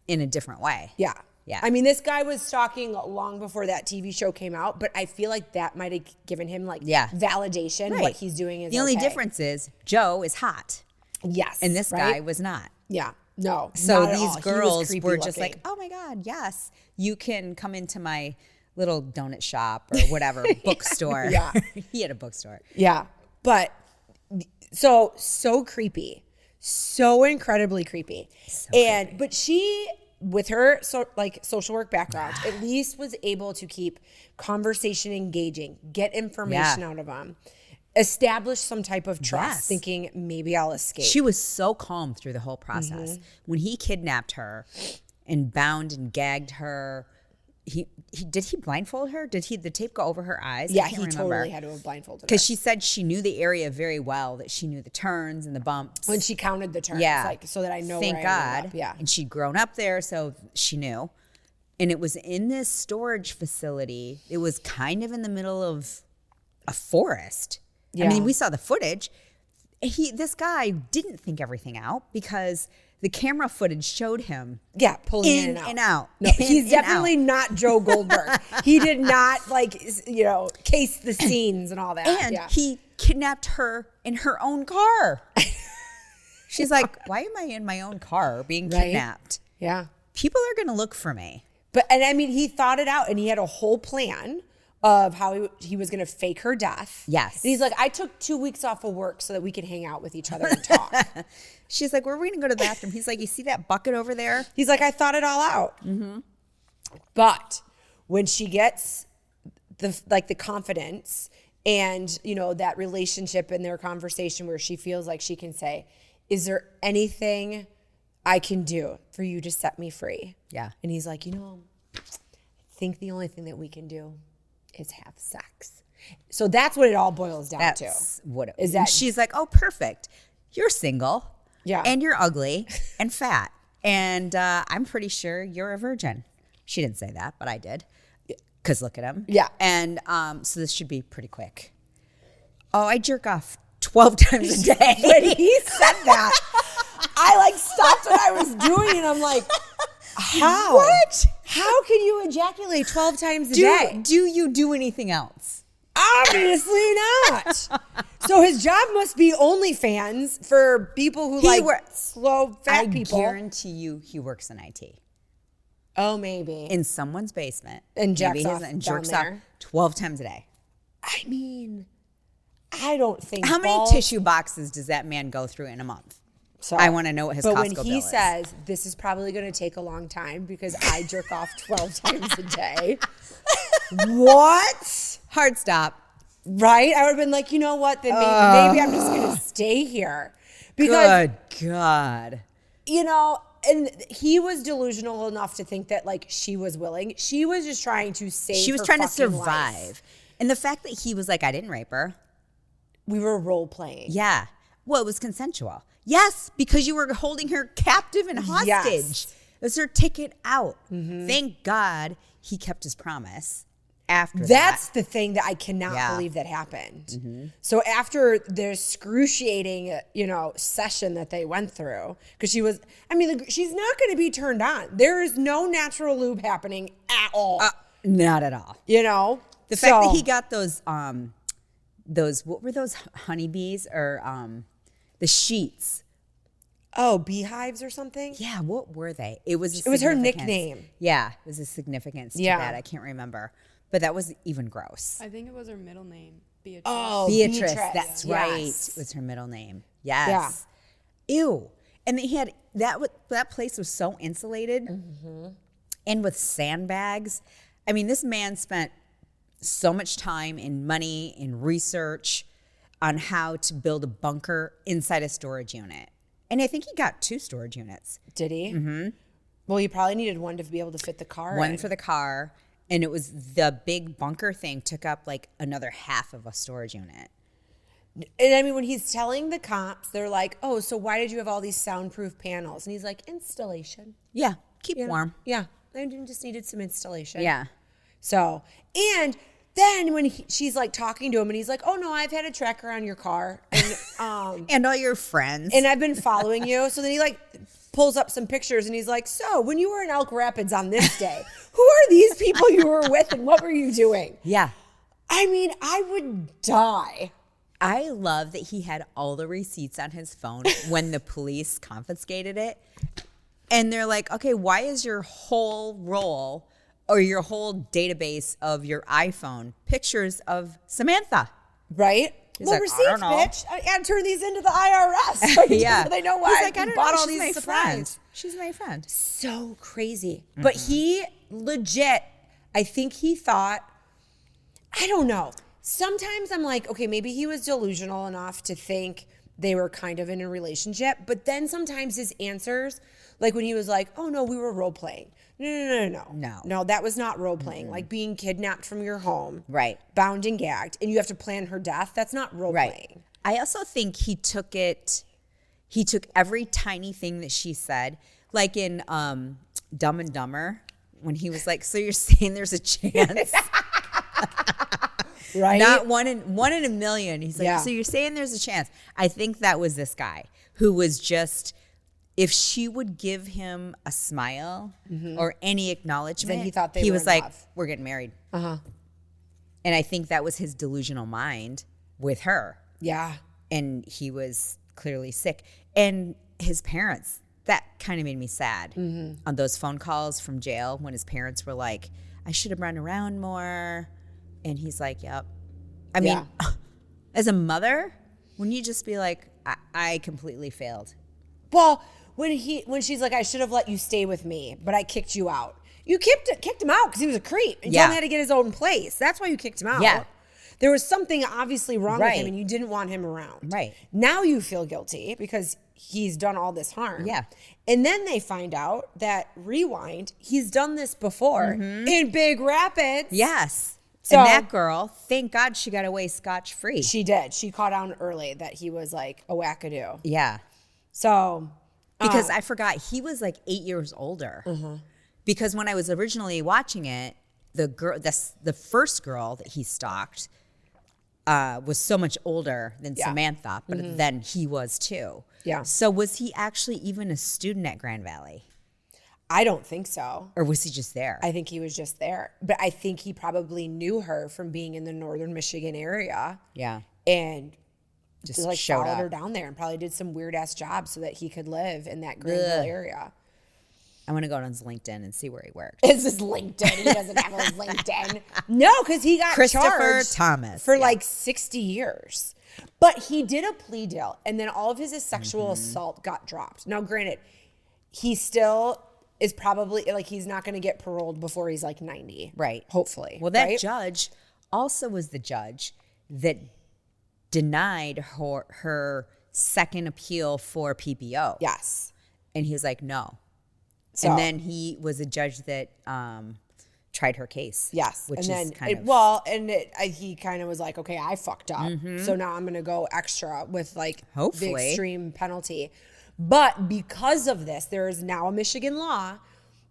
in a different way. Yeah. Yeah. I mean, this guy was stalking long before that TV show came out, but I feel like that might have given him like validation. Right. What he's doing is the only difference is Joe is hot. Yes. And this guy was not. Yeah. No. So these girls were just like, oh my God, yes, you can come into my little donut shop or whatever, bookstore. Yeah. He had a bookstore. Yeah. But so creepy. So incredibly creepy. But she, with her social work background, at least was able to keep conversation engaging, get information out of them. Establish some type of trust, thinking maybe I'll escape. She was so calm through the whole process. When he kidnapped her and bound and gagged her, did he blindfold her? Did the tape go over her eyes? Yeah, he totally had to have blindfolded her. Because she said she knew the area very well, that she knew the turns and the bumps. When she counted the turns, so that I know Thank where God. I ended up. Yeah. And she'd grown up there, so she knew. And it was in this storage facility. It was kind of in the middle of a forest. Yeah. I mean, we saw the footage. This guy didn't think everything out because the camera footage showed him pulling in and out. No, he's definitely not Joe Goldberg. He did not case the scenes and all that. And he kidnapped her in her own car. She's like, why am I in my own car being kidnapped? Yeah. People are going to look for me. And I mean, he thought it out and he had a whole plan of how he was going to fake her death. Yes. And he's like, I took 2 weeks off of work so that we could hang out with each other and talk. She's like, where are we going to go to the bathroom? He's like, you see that bucket over there? He's like, I thought it all out. Mm-hmm. But when she gets the confidence and, that relationship in their conversation where she feels like she can say, is there anything I can do for you to set me free? Yeah. And he's like, I think the only thing that we can do is have sex. So that's what it all boils down to. What is that? She's like, oh, perfect. You're single. Yeah. And you're ugly and fat. And I'm pretty sure you're a virgin. She didn't say that, but I did. Because look at him. Yeah. And so this should be pretty quick. Oh, I jerk off 12 times a day. When he said that, I stopped what I was doing and I'm like, how? What? How can you ejaculate 12 times a day? Do you do anything else? Obviously not. So his job must be OnlyFans for people who slow fat people. I guarantee you he works in IT. Oh, maybe. In someone's basement. And jerks off 12 times a day. I mean, I don't think. How many tissue boxes does that man go through in a month? So I want to know what his Costco bill is. But when he says, this is probably going to take a long time because I jerk off 12 times a day. What? Hard stop. Right? I would have been like, you know what? Then maybe I'm just going to stay here. Because, good God. You know, and he was delusional enough to think that like she was willing. She was just trying to save her. She was trying to survive. Life. And the fact that he was like, I didn't rape her. We were role playing. Yeah. Well, it was consensual. Yes, because you were holding her captive and hostage. Yes. It was her ticket out. Mm-hmm. Thank God he kept his promise after that. That's the thing that I cannot believe that happened. Mm-hmm. So after the excruciating, session that they went through, because she's not going to be turned on. There is no natural lube happening at all. Not at all. The fact that he got those, what were those honeybees or the sheets? Oh, beehives or something? Yeah, what were they? It was her nickname. Yeah, it was a significance to that. I can't remember. But that was even gross. I think it was her middle name, Beatrice. Oh, Beatrice. That's right. It was her middle name. Yes. Yeah. Ew. And he had that place was so insulated and with sandbags. I mean, this man spent so much time and money and research on how to build a bunker inside a storage unit. And I think he got 2 storage units. Did he? Mm-hmm. Well, he probably needed one to be able to fit the car One for the car. And it was the big bunker thing took up like another half of a storage unit. And I mean, when he's telling the cops, they're like, oh, so why did you have all these soundproof panels? And he's like, installation. Yeah. Keep warm. Yeah. I just needed some installation. Yeah. So, and then when she's like talking to him and he's like, oh no, I've had a tracker on your car. And, and all your friends. And I've been following you. So then he like pulls up some pictures and he's like, so when you were in Elk Rapids on this day, who are these people you were with and what were you doing? Yeah. I mean, I would die. I love that he had all the receipts on his phone when the police confiscated it. And they're like, okay, why is your whole roll or your whole database of your iPhone pictures of Samantha? Right? He's like, receipts, bitch. I gotta turn these into the IRS. Like, yeah. So they know why I bought all these supplies. She's my friend. So crazy. Mm-hmm. But he legit, I think he thought, I don't know. Sometimes I'm like, okay, maybe he was delusional enough to think they were kind of in a relationship. But then sometimes his answers, like when he was like, oh no, we were role playing. No, that was not role playing. Mm-hmm. Like being kidnapped from your home, right? Bound and gagged, and you have to plan her death. That's not role playing. I also think he took every tiny thing that she said, like in Dumb and Dumber, when he was like, "So you're saying there's a chance?" Right? Not one in a million. He's like, "So you're saying there's a chance?" I think that was this guy who was just. If she would give him a smile or any acknowledgement, then he thought he was like, "We're getting married." And I think that was his delusional mind with her. Yeah, and he was clearly sick. And his parents, that kind of made me sad on those phone calls from jail when his parents were like, "I should have run around more," and he's like, "Yep." I mean, as a mother, wouldn't you just be like, "I completely failed"? Well. When she's like, I should have let you stay with me, but I kicked you out. You kicked him out because he was a creep and told him how to get his own place. That's why you kicked him out. Yeah. There was something obviously wrong with him and you didn't want him around. Right. Now you feel guilty because he's done all this harm. Yeah. And then they find out that rewind, he's done this before in Big Rapids. Yes. So, and that girl, thank God she got away scotch-free. She did. She caught on early that he was like a wackadoo. Yeah. So... Because I forgot, he was like 8 years older. Because when I was originally watching it, the first girl that he stalked was so much older than Samantha, but then he was too. Yeah. So was he actually even a student at Grand Valley? I don't think so. Or was he just there? I think he was just there. But I think he probably knew her from being in the northern Michigan area. Yeah. And just like showed followed up. her down there and probably did some weird ass job so that he could live in that Greenville area. I want to go on his LinkedIn and see where he worked. It's his LinkedIn. He doesn't have a LinkedIn. No, because he got Christopher charged Thomas for like 60 years. But he did a plea deal, and then all of his sexual assault got dropped. Now, granted, he still is probably like he's not going to get paroled before he's like 90. Right. Hopefully. Well, that right? judge also was the judge that denied her second appeal for PPO. Yes. And he was like, no. So, and then he was a judge that tried her case. Yes. Which and is then kind of... he kind of was like, okay, I fucked up. So now I'm going to go extra with like Hopefully. the extreme penalty. But because of this, there is now a Michigan law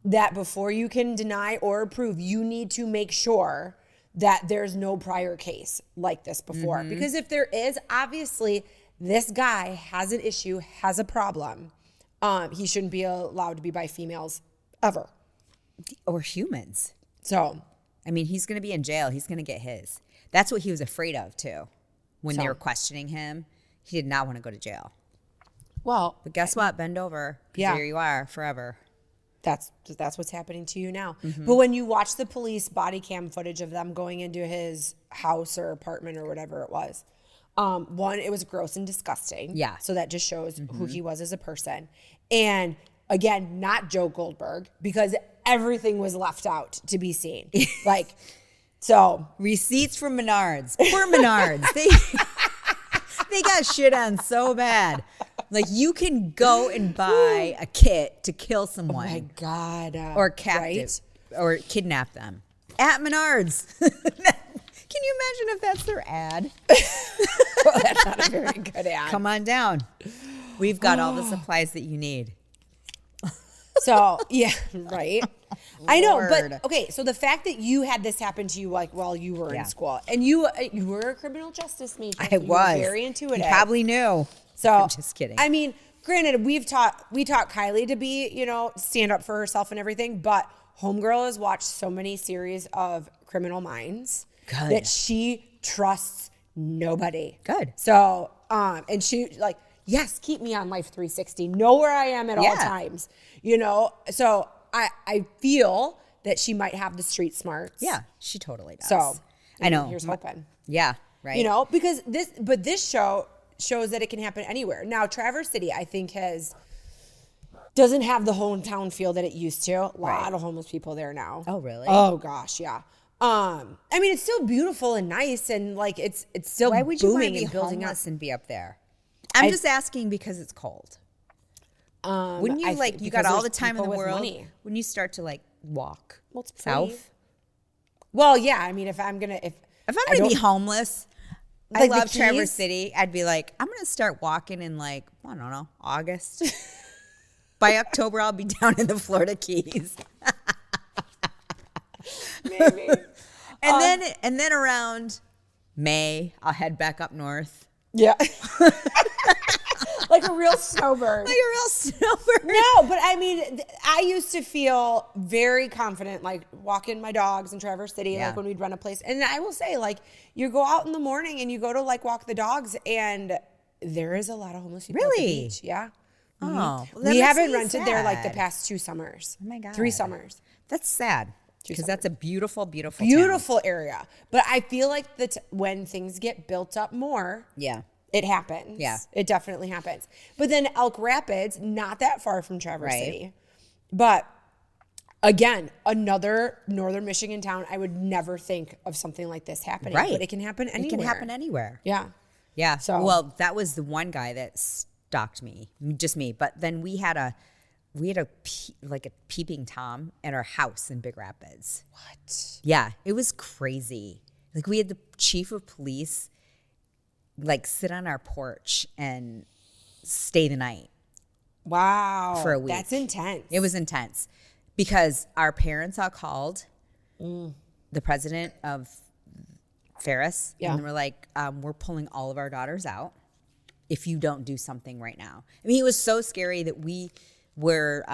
that before you can deny or approve, you need to make sure that there's no prior case like this before. Because if there is, obviously, this guy has an issue, has a problem. He shouldn't be allowed to be by females ever. Or humans. So, I mean, he's going to be in jail. He's going to get his. That's what he was afraid of, too. When they were questioning him, he did not want to go to jail. well, But guess what? Bend over. 'Cause Yeah. Here you are forever. that's what's happening to you now. But when you watch the police body cam footage of them going into his house or apartment or whatever it was, one, it was gross and disgusting. Yeah. So that just shows who he was as a person. And again, not Joe Goldberg, because everything was left out to be seen. Like, so Receipts from Menards. Poor Menards. They got shit on so bad. Like, you can go and buy a kit to kill someone. oh my God. Or captive. Or kidnap them. At Menards. Can you imagine if that's their ad? Well, that's not a very good ad. Come on down. We've got all the supplies that you need. So, yeah, right. I know, Lord. but okay, so the fact that you had this happen to you like while you were Yeah. in school, and you were a criminal justice major. I you was. were very intuitive. You probably knew. So I'm just kidding. I mean, granted, we taught Kylie to be, stand up for herself and everything, but Homegirl has watched so many series of Criminal Minds Good. that she trusts nobody. Good. So, and she like, yes, keep me on Life 360. Know where I am at all Yeah. times. So I feel that she might have the street smarts. Yeah, she totally does. So I know. Here's hoping. Yeah, right. Because this show shows that it can happen anywhere. Now, Traverse City, I think, doesn't have the hometown feel that it used to. A lot of homeless people there now. Oh, really? Oh gosh, yeah. I mean, it's still beautiful and nice, and like it's still Why would you want to booming be and building up. homeless and be up there? I'm just asking because it's cold. Wouldn't you I like think you got because all there's the time in the people with world? money. When you start to like walk Well, it's pretty. south. Well, yeah. I mean, if I'm gonna Be homeless, I Like the love Traverse Keys? City. I'd be like, I'm gonna start walking in like, I don't know, August. By October, I'll be down in the Florida Keys. maybe. And then around May, I'll head back up north. Yeah. Like a real snowbird. Like a real snowbird. No, but I mean, I used to feel very confident, like walking my dogs in Traverse City, Yeah. like when we'd run a place. And I will say, like, you go out in the morning and you go to like walk the dogs, and there is a lot of homeless people at the Really? beach. Yeah. Oh, Mhm. well, that We makes haven't me rented there like the sad. past 2 summers. Oh my God. 3 summers. That's sad because that's a beautiful, beautiful, town. Beautiful area. But I feel like when things get built up more, Yeah. it happens. Yeah. It definitely happens. But then Elk Rapids, not that far from Traverse Right. City. But again, another northern Michigan town, I would never think of something like this happening. Right. But it can happen anywhere. It can happen anywhere. Yeah. Yeah. So- well, that was the one guy that stalked me, just me. But then we had a peeping Tom at our house in Big Rapids. What? Yeah, it was crazy. Like we had the chief of police like sit on our porch and stay the night. Wow. For a week. That's intense. It was intense because our parents all called the president of Ferris, Yeah. and we're like, we're pulling all of our daughters out if you don't do something right now. I mean, it was so scary that we where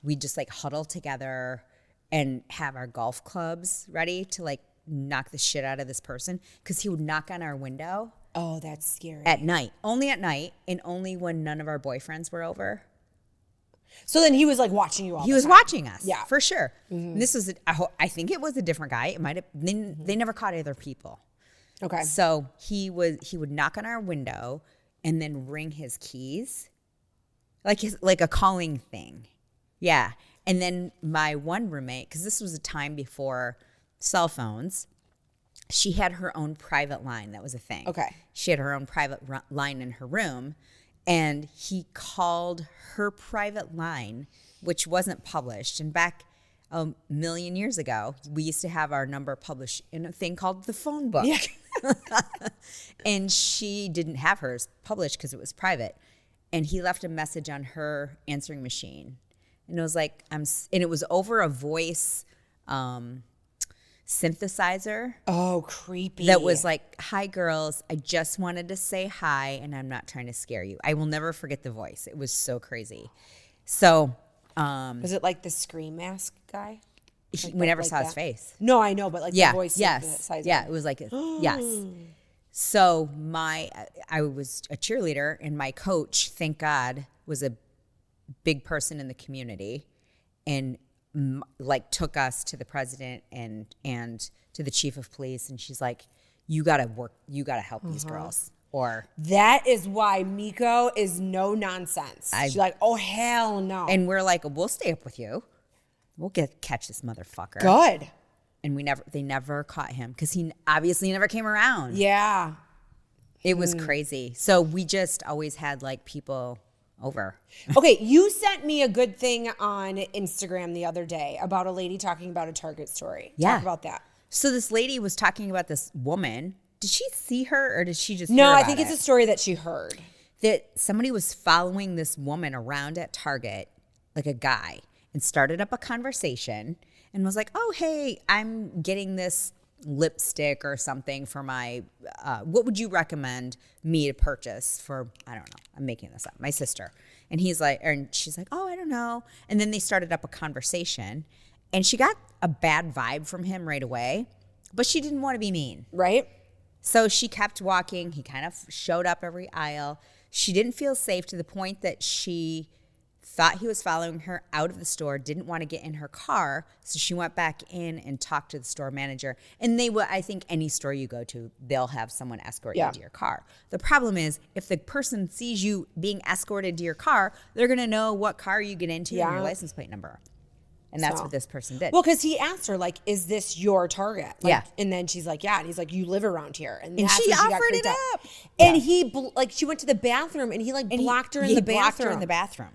we just like huddle together and have our golf clubs ready to like knock the shit out of this person, because he would knock on our window. Oh, that's scary. At night. Only at night, and only when none of our boyfriends were over. So then he was like watching you all He the was time. watching us. Yeah. For sure. Mm-hmm. And this was, I think it was a different guy. It might have, they never caught other people. Okay. So he would knock on our window and then ring his keys. Like a calling thing. Yeah. And then my one roommate, because this was a time before cell phones, she had her own private line. That was a thing. Okay. She had her own private line in her room, and he called her private line, which wasn't published. And back a million years ago, we used to have our number published in a thing called the phone book. Yeah. And she didn't have hers published because it was private. And he left a message on her answering machine. And it was like, and it was over a voice synthesizer. Oh, creepy. That was like, "Hi, girls. I just wanted to say hi, and I'm not trying to scare you." I will never forget the voice. It was so crazy. So, was it like the Scream Mask guy? We never saw his face. No, I know, but like the voice. Yes. Yeah, it was like, yes. So I was a cheerleader, and my coach, thank God, was a big person in the community, and like took us to the president and to the chief of police, and she's like, you gotta help these girls, or that is why Meko is no nonsense. She's like, oh hell no. And we're like, we'll stay up with you, we'll catch this motherfucker. Good. And they never caught him because he obviously never came around. Yeah. It was crazy. So we just always had like people over. Okay, you sent me a good thing on Instagram the other day about a lady talking about a Target story. Yeah. Talk about that. So this lady was talking about this woman. Did she see her, or did she just No, hear I about think it's it? a story that she heard. That somebody was following this woman around at Target, like a guy, and started up a conversation and was like, "Oh, hey, I'm getting this lipstick or something for my, what would you recommend me to purchase for, I don't know, I'm making this up, my sister." And he's like, and she's like, "Oh, I don't know." And then they started up a conversation, and she got a bad vibe from him right away, but she didn't want to be mean. Right? So she kept walking. He kind of showed up every aisle. She didn't feel safe to the point that she thought he was following her out of the store, didn't want to get in her car, so she went back in and talked to the store manager. And they will, I think any store you go to, they'll have someone escort you to your car. The problem is, if the person sees you being escorted to your car, they're going to know what car you get into and your license plate number. And that's what this person did. Well, because he asked her, like, "Is this your Target?" Like, Yeah. And then she's like, "Yeah." And he's like, "You live around here." And she got offered creeped it out. up. And he, she went to the bathroom, and he, like, And blocked her in he the blocked her bathroom. in the bathroom.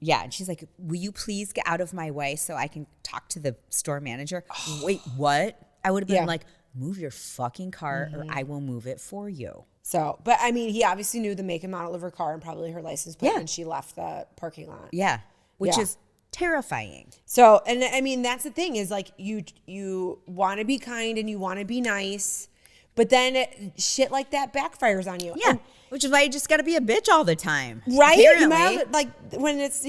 Yeah, and she's like, "Will you please get out of my way so I can talk to the store manager?" Wait, what? I would have been like, "Move your fucking car, or I will move it for you." So, but I mean, he obviously knew the make and model of her car and probably her license plate when she left the parking lot. Yeah, which is terrifying. So, and I mean, that's the thing is like you want to be kind and you want to be nice, but then shit like that backfires on you. Yeah, And, which is why you just got to be a bitch all the time, right? Apparently. You might as well, like when it's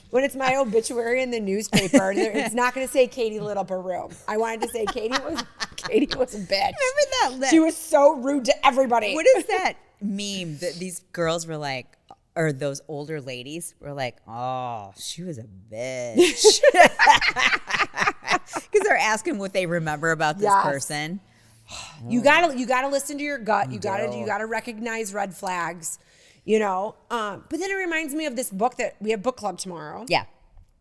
when it's my obituary in the newspaper, it's not going to say Katie lit up her room. I wanted to say Katie was a bitch. Remember that? She was so rude to everybody. What is that meme that these girls were like, or those older ladies were like, "Oh, she was a bitch," because they're asking what they remember about this person. You gotta listen to your gut. You gotta recognize red flags, But then it reminds me of this book that we have book club tomorrow. Yeah.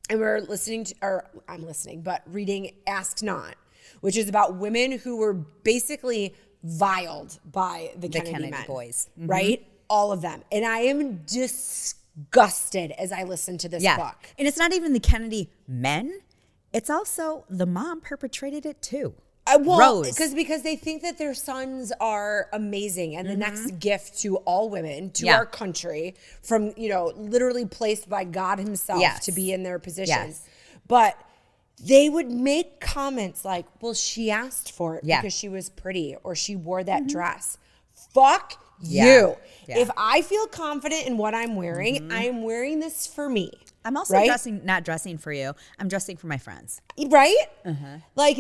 And reading Ask Not, which is about women who were basically viled by the Kennedy men, boys. Mm-hmm. Right? All of them. And I am disgusted as I listen to this book. And it's not even the Kennedy men. It's also the mom perpetrated it too. Rose. Because they think that their sons are amazing and the next gift to all women, to our country, from, literally placed by God himself to be in their positions. Yes. But they would make comments like, "Well, she asked for it because she was pretty, or she wore that dress." Fuck Yeah. you. Yeah. If I feel confident in what I'm wearing, I'm wearing this for me. I'm also not dressing for you. I'm dressing for my friends. Right? Like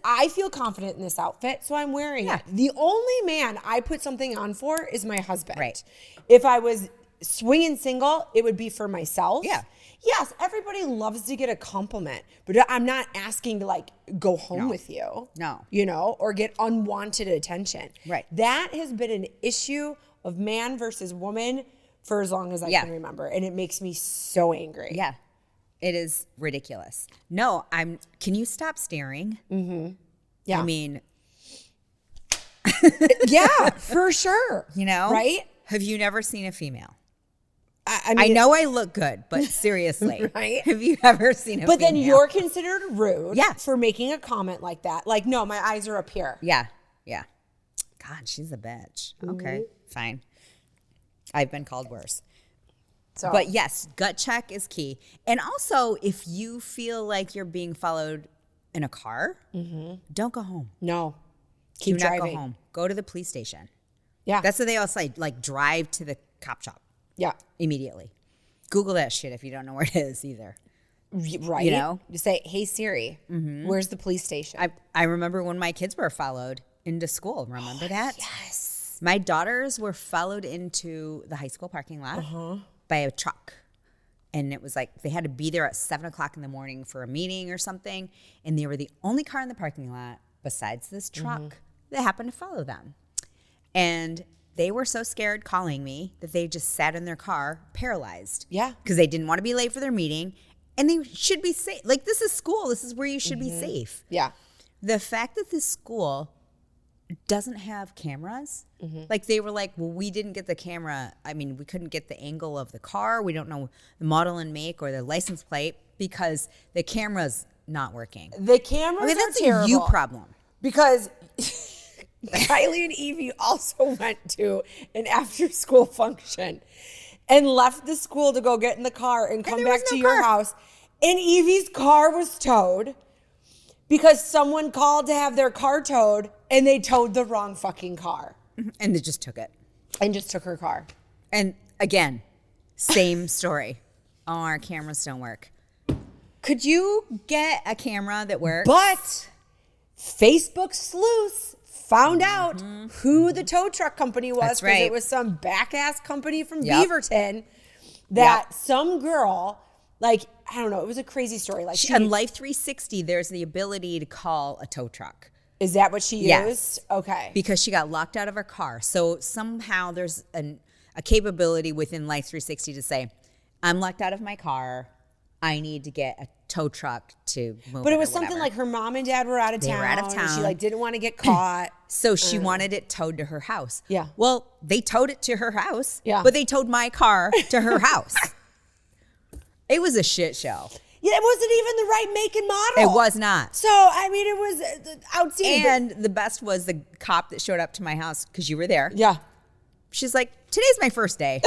I feel confident in this outfit, so I'm wearing it. The only man I put something on for is my husband. Right. If I was swinging single, it would be for myself. Yeah. Yes, everybody loves to get a compliment, but I'm not asking to like go home with you. No. You know, or get unwanted attention. Right. That has been an issue of man versus woman for as long as I can remember. And it makes me so angry. Yeah. It is ridiculous. No, can you stop staring? Yeah. I mean, yeah, for sure. you know? Right? Have you never seen a female? I I mean, know I look good, but seriously. Right? Have you ever seen a but female? then you're considered rude Yeah. for making a comment like that. Like, no, my eyes are up here. Yeah. Yeah. God, she's a bitch. Okay, fine. I've been called worse. So, But yes, gut check is key. And also, if you feel like you're being followed in a car, don't go home. no, keep Do not driving. go home. Go to the police station. Yeah. That's what they all say. Like, drive to the cop shop yeah. immediately. Google that shit if you don't know where it is either. Right. You know? You say, hey, Siri, where's the police station? I remember when my kids were followed into school. Remember that? Yes. My daughters were followed into the high school parking lot by a truck. And it was like they had to be there at 7 o'clock in the morning for a meeting or something. And they were the only car in the parking lot besides this truck that happened to follow them. And they were so scared calling me that they just sat in their car paralyzed. Yeah. Because they didn't want to be late for their meeting. And they should be safe. Like, this is school. This is where you should be safe. Yeah. The fact that this school doesn't have cameras, like they were like, well, we didn't get the camera. I mean, we couldn't get the angle of the car. We don't know the model and make or the license plate because the camera's not working. The cameras Okay, that's are terrible. a you problem. Because Kylie and Evie also went to an after-school function and left the school to go get in the car and come there back was to no your car. house. And Evie's car was towed because someone called to have their car towed and they towed the wrong fucking car And they just took it. and just took her car. And again, same story. Oh, our cameras don't work. Could you get a camera that works? But Facebook sleuths found out who the tow truck company was That's because right. it was some back-ass company from Yep. Beaverton that some girl, like, I don't know, it was a crazy story. Like, On Life 360, there's the ability to call a tow truck. is that what she Yes. used? Okay. Because she got locked out of her car. So somehow there's a capability within Life 360 to say, I'm locked out of my car. I need to get a tow truck to move But it was or something whatever. like her mom and dad were out of town. They were out of And she town. like didn't want to get caught. So she wanted it towed to her house. Yeah. Well, they towed it to her house. Yeah. But they towed my car to her house. It was a shit show. Yeah, it wasn't even the right make and model. It was not. So, I mean, it was outstanding. And the best was the cop that showed up to my house because you were there. Yeah. She's like, today's my first day.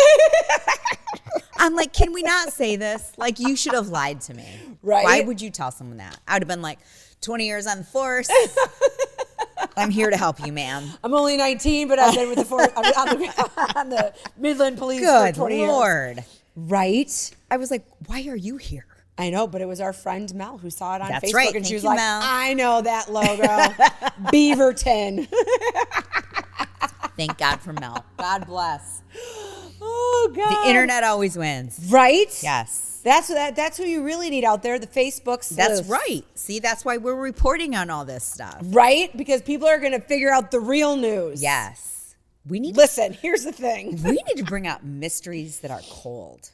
I'm like, can we not say this? Like, you should have lied to me. Right. Why would you tell someone that? I would have been like, 20 years on the force. I'm here to help you, ma'am. I'm only 19, but I've been with on the Midland Police for Good 20 years. Lord. Right? I was like, why are you here? I know, but it was our friend Mel who saw it on That's Facebook, right. and Thank she was you, like, Mel. I know that logo. Beaverton. Thank God for Mel. God bless. Oh, God. The internet always wins. Right? Yes. That's who you really need out there, the Facebook sleuths. That's right. See, that's why we're reporting on all this stuff. Right? Because people are going to figure out the real news. Yes. Listen, here's the thing. We need to bring out mysteries that are cold.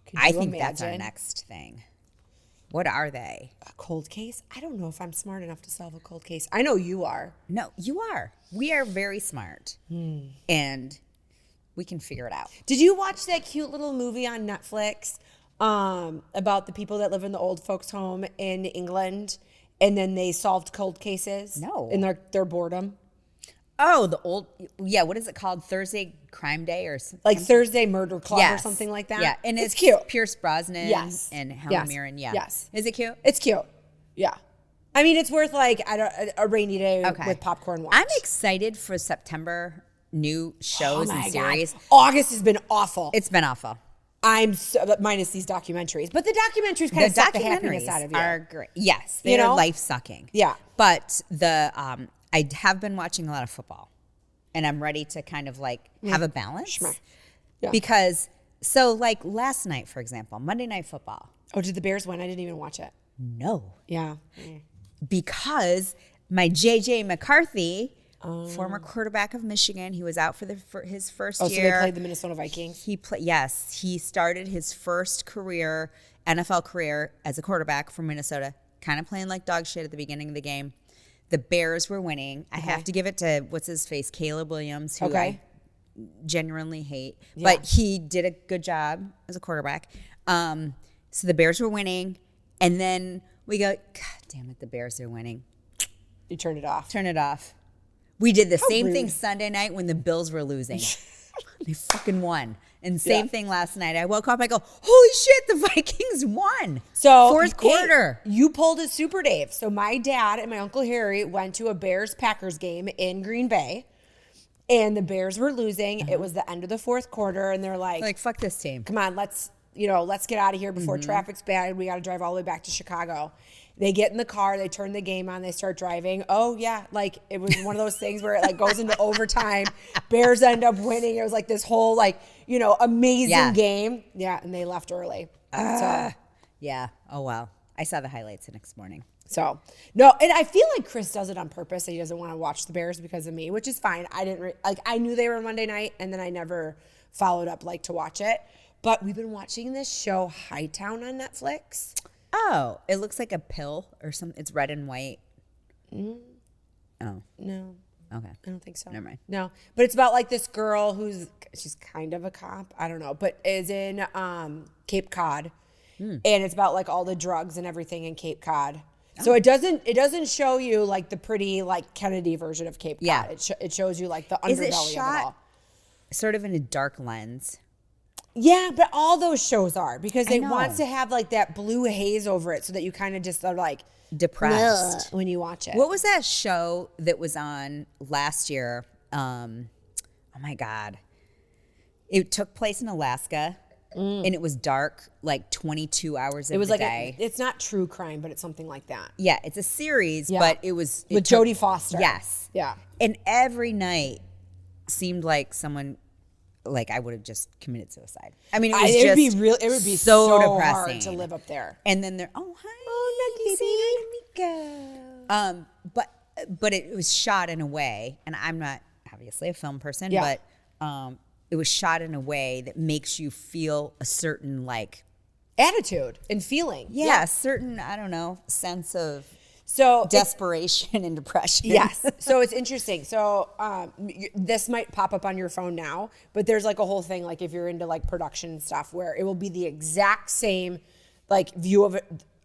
Could I you think that's our imagine? next thing. What are they? A cold case? I don't know if I'm smart enough to solve a cold case. I know you are. No, you are. We are very smart. And we can figure it out. Did you watch that cute little movie on Netflix about the people that live in the old folks' home in England and then they solved cold cases? No. In their boredom? Oh, what is it called? Thursday Crime Day or something? Like Thursday Murder Club or Yes. something like that? Yeah, and it's cute. Pierce Brosnan Yes. and Helen Yes. Mirren. Yeah. Yes. Is it cute? It's cute. Yeah. I mean, it's worth like a rainy day Okay. with popcorn watch. I'm excited for September new shows and series. God. August has been awful. It's been awful. I'm so, minus these documentaries, but the documentaries kind of suck the happiness out of you. Are great. Yes, they're life sucking. Yeah, but I have been watching a lot of football, and I'm ready to kind of like have a balance because like last night, for example, Monday Night Football. Oh, did the Bears win? I didn't even watch it. No. Yeah. Because my JJ McCarthy, former quarterback of Michigan, he was out for his first year. Oh, so they played the Minnesota Vikings? He started his first NFL career as a quarterback for Minnesota, kind of playing like dog shit at the beginning of the game. The Bears were winning. I have to give it to, what's his face, Caleb Williams, who I genuinely hate. Yeah. But he did a good job as a quarterback. So the Bears were winning, and then we go, God damn it, the Bears are winning. You turned it off. Turn it off. We did the same thing Sunday night when the Bills were losing. They fucking won. And same thing last night. I woke up, I go, holy shit, the Vikings won. So fourth quarter. You pulled a Super Dave. So my dad and my Uncle Harry went to a Bears-Packers game in Green Bay. And the Bears were losing. It was the end of the fourth quarter. And they're like, fuck this team. Come on, let's get out of here before traffic's bad. We got to drive all the way back to Chicago. They get in the car, they turn the game on, they start driving. Oh yeah, like it was one of those things where it like goes into overtime. Bears end up winning. It was like this whole amazing game. Yeah, and they left early. Yeah. Oh well. I saw the highlights the next morning. So no, and I feel like Chris does it on purpose. He doesn't want to watch the Bears because of me, which is fine. I didn't I knew they were Monday night, and then I never followed up to watch it. But we've been watching this show Hightown on Netflix. Oh, it looks like a pill or something. It's red and white. Oh. No. Okay. I don't think so. Never mind. No. But it's about like this girl she's kind of a cop. I don't know. But is in Cape Cod. And it's about like all the drugs and everything in Cape Cod. Oh. So it doesn't show you like the pretty like Kennedy version of Cape Cod. Yeah. It shows you like the underbelly of it all. Sort of in a dark lens. Yeah, but all those shows are because they want to have like that blue haze over it so that you kind of just are like depressed when you watch it. What was that show that was on last year? Oh my God. It took place in Alaska and it was dark like 22 hours of the day. It's not true crime, but it's something like that. Yeah, it's a series, but it was... With Jodie Foster. Yes. Yeah. And every night seemed like someone... Like I would have just committed suicide. I mean, it would be so depressing hard to live up there. And then they're hi, but it was shot in a way, and I'm not obviously a film person, but it was shot in a way that makes you feel a certain like attitude and feeling. Yeah, a certain sense of desperation and depression. Yes. So it's interesting. So this might pop up on your phone now, but there's like a whole thing, like if you're into like production and stuff, where it will be the exact same like view of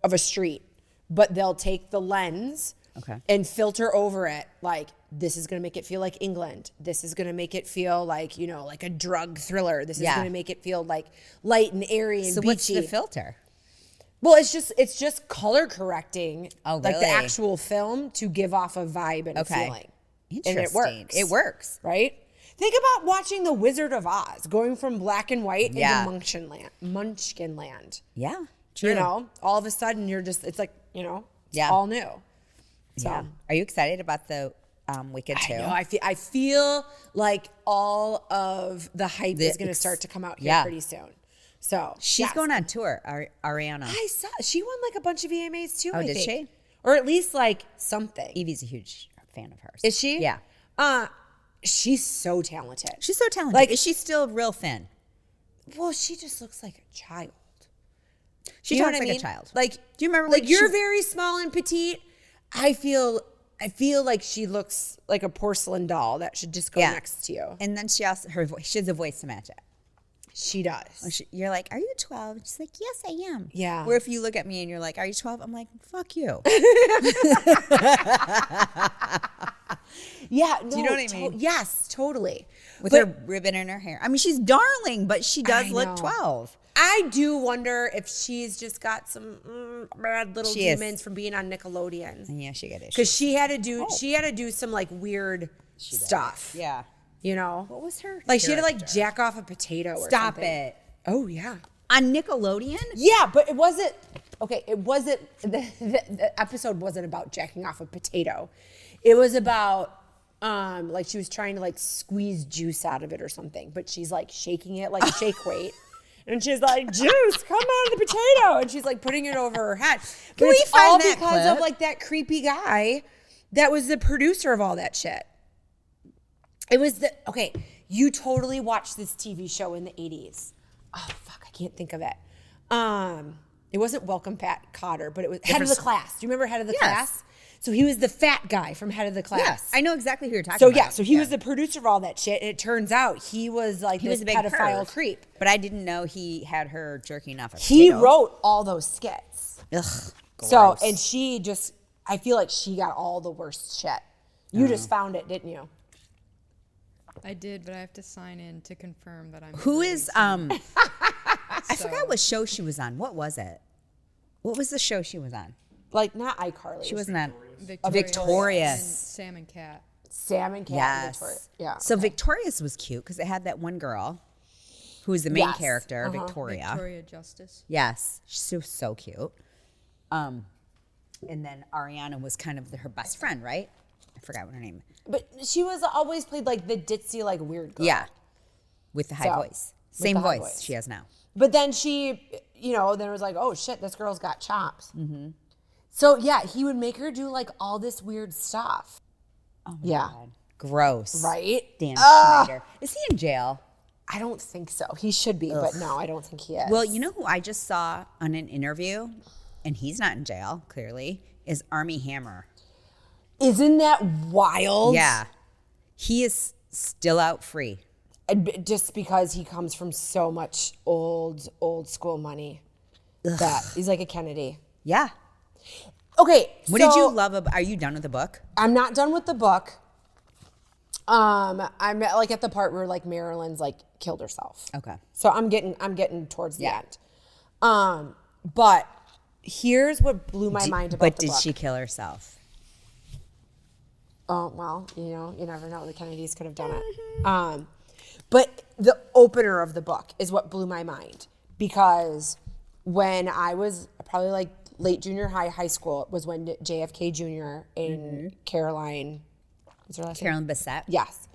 a street, but they'll take the lens and filter over it. Like this is going to make it feel like England. This is going to make it feel like, like a drug thriller. This is going to make it feel like light and airy and beachy. So what's the filter? Well, it's just color correcting like the really? Actual film to give off a vibe and a feeling. Interesting. And it works. It works. Right? Think about watching The Wizard of Oz, going from black and white into Munchkin land. Yeah, true. All of a sudden it's like, it's all new. So. Yeah. Are you excited about the Wicked too? I know. I feel like all of the hype is going to start to come out here pretty soon. So she's going on tour, Ariana. I saw she won like a bunch of VMAs too. Oh, did she? Or at least like something. Evie's a huge fan of hers. Is she? Yeah. She's so talented. She's so talented. Like, is she still real thin? Well, she just looks like a child. She talks like a child. Like, do you remember? Like you're very small and petite. I feel like she looks like a porcelain doll that should just go next to you. And then she has a voice to match it. She does. You're like, are you 12? She's like, yes, I am. Yeah. Where if you look at me and you're like, are you 12? I'm like, fuck you. Yeah. Do you know what I mean? Yes, totally. With her ribbon in her hair. I mean, she's darling, but she does look 12. I do wonder if she's just got some bad little demons from being on Nickelodeon. Yeah, she got issues. Because she had to do some like weird stuff. Yeah. You know? What was her Like, she had to, like, character? jack off a potato or Stop something. it. Oh, yeah. On Nickelodeon? Yeah, but it wasn't, okay, it wasn't, the episode wasn't about jacking off a potato. It was about, like, she was trying to, like, squeeze juice out of it or something, but she's, like, shaking it like shake weight. And she's like, juice, come out of the potato. And she's, like, putting it over her head. But we it's find all that because clip? of, like, that creepy guy that was the producer of all that shit. It was okay, you totally watched this TV show in the 80s. Oh, fuck, I can't think of it. It wasn't Welcome Pat Cotter, but it was Head of the Class. Do you remember Head of the Class? So he was the fat guy from Head of the Class. Yes, I know exactly who you're talking So about. yeah, so he was the producer of all that shit. And it turns out he was like this a big pedophile perv. creep. But I didn't know he had her jerking off a He potato. wrote all those skits. Ugh, So, gross. and she just, I feel like she got all the worst shit. You just found it, didn't you? I did, but I have to sign in to confirm that I'm. Who is I So- forgot what show she was on. What was it? What was the show she was on? Like, not iCarly. She wasn't on Victorious. Victorious. And Sam and Cat. Sam and Cat. Yes. Victoria. Yeah. So okay. Victorious was cute because it had that one girl who was the main Yes. character, Victoria. Victoria Justice. Yes, she's so cute. And then Ariana was kind of her best friend, right? I forgot what her name. But she was always played like the ditzy, like weird girl. Yeah, with the high So, voice. with Same the high voice voice. she has now. But then she, you know, then it was like, oh shit, this girl's got chops. Mm-hmm. So yeah, he would make her do like all this weird stuff. Oh my Yeah. God. Gross. Right? Dan Schneider. Is he in jail? I don't think so. He should be, but no, I don't think he is. Well, you know who I just saw on an interview, and he's not in jail, clearly, is Armie Hammer. Isn't that wild? Yeah. He is still out free. Just because he comes from so much old school money. That he's like a Kennedy. Yeah. Okay. What did you love about, are you done with the book? I'm not done with the book. I'm like at the part where like Marilyn's like killed herself. Okay. So I'm getting towards the end. But here's what blew my mind about But the did book. she kill herself? Oh, well, you know, you never know. The Kennedys could have done it. But the opener of the book is what blew my mind. Because when I was probably like late junior high school, was when JFK Jr. and Caroline, what's her last name? Carolyn Bessette? Yes.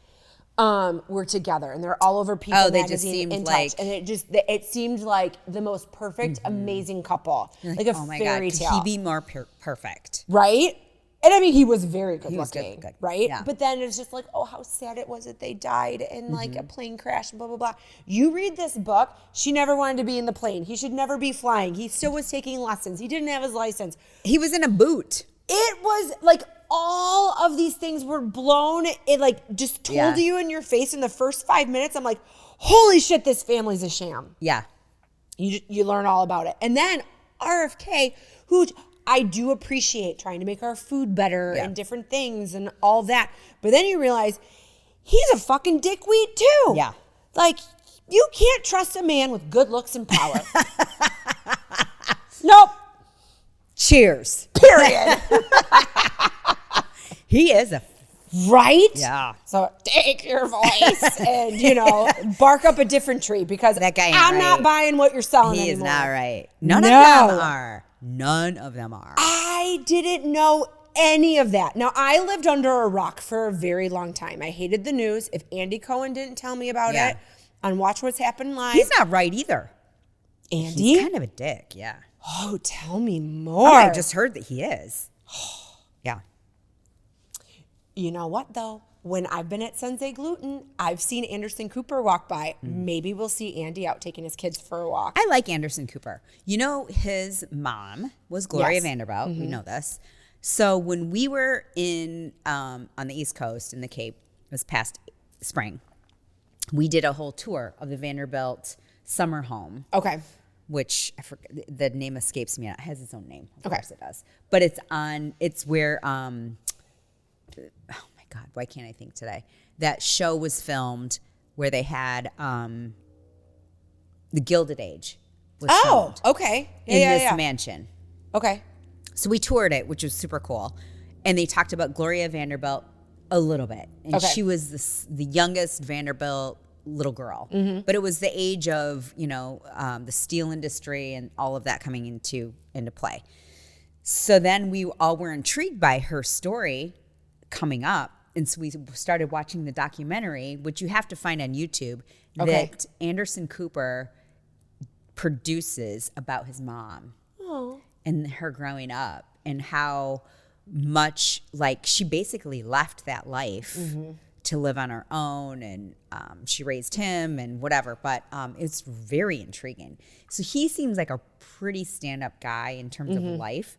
Were together, and they're all over People Oh, they just magazine seemed in like- touch, and it seemed like the most perfect, amazing couple, like a oh my fairy God. tale. Could he be more perfect? Right? And I mean, he was very good He was looking, good. right? Yeah. But then it's just like, oh, how sad it was that they died in like a plane crash and blah, blah, blah. You read this book, she never wanted to be in the plane. He should never be flying. He still was taking lessons. He didn't have his license. He was in a boot. It was like all of these things were blown. It like just told Yeah. you in your face in the first 5 minutes. I'm like, holy shit, this family's a sham. Yeah. You learn all about it. And then RFK, who I do appreciate trying to make our food better Yeah. and different things and all that. But then you realize he's a fucking dickweed too. Yeah. Like, you can't trust a man with good looks and power. Nope. Cheers. Period. He is a Right? Yeah. So take your voice and, you know, bark up a different tree because That guy ain't I'm not right. buying what you're selling He anymore. is not right. None No. of them are. None of them are. I didn't know any of that. Now, I lived under a rock for a very long time. I hated the news. If Andy Cohen didn't tell me about Yeah. it on Watch What's Happened Live. He's not right either. Andy? He's kind of a dick. Yeah. Oh, tell me more. Oh, I just heard that he is. Yeah. You know what, though? When I've been at Sensei Gluten, I've seen Anderson Cooper walk by. Maybe we'll see Andy out taking his kids for a walk. I like Anderson Cooper. You know, his mom was Gloria Yes. Vanderbilt. We know this. So when we were in on the East Coast in the Cape, it was past spring, we did a whole tour of the Vanderbilt summer home, Okay. which I forget, the name escapes me. It has its own name. Of Okay. course it does. But it's where, oh my God, why can't I think today? That show was filmed where they had the Gilded Age was filmed okay. in Yeah, this yeah. mansion. Okay. So we toured it, which was super cool. And they talked about Gloria Vanderbilt A little bit. And Okay. she was the youngest Vanderbilt little girl. But it was the age of, the steel industry and all of that coming into play. So then we all were intrigued by her story coming up. And so we started watching the documentary, which you have to find on YouTube, that Anderson Cooper produces about his mom and her growing up and how much she basically left that life to live on her own, and she raised him and whatever, but it's very intriguing. So he seems like a pretty stand-up guy in terms of life,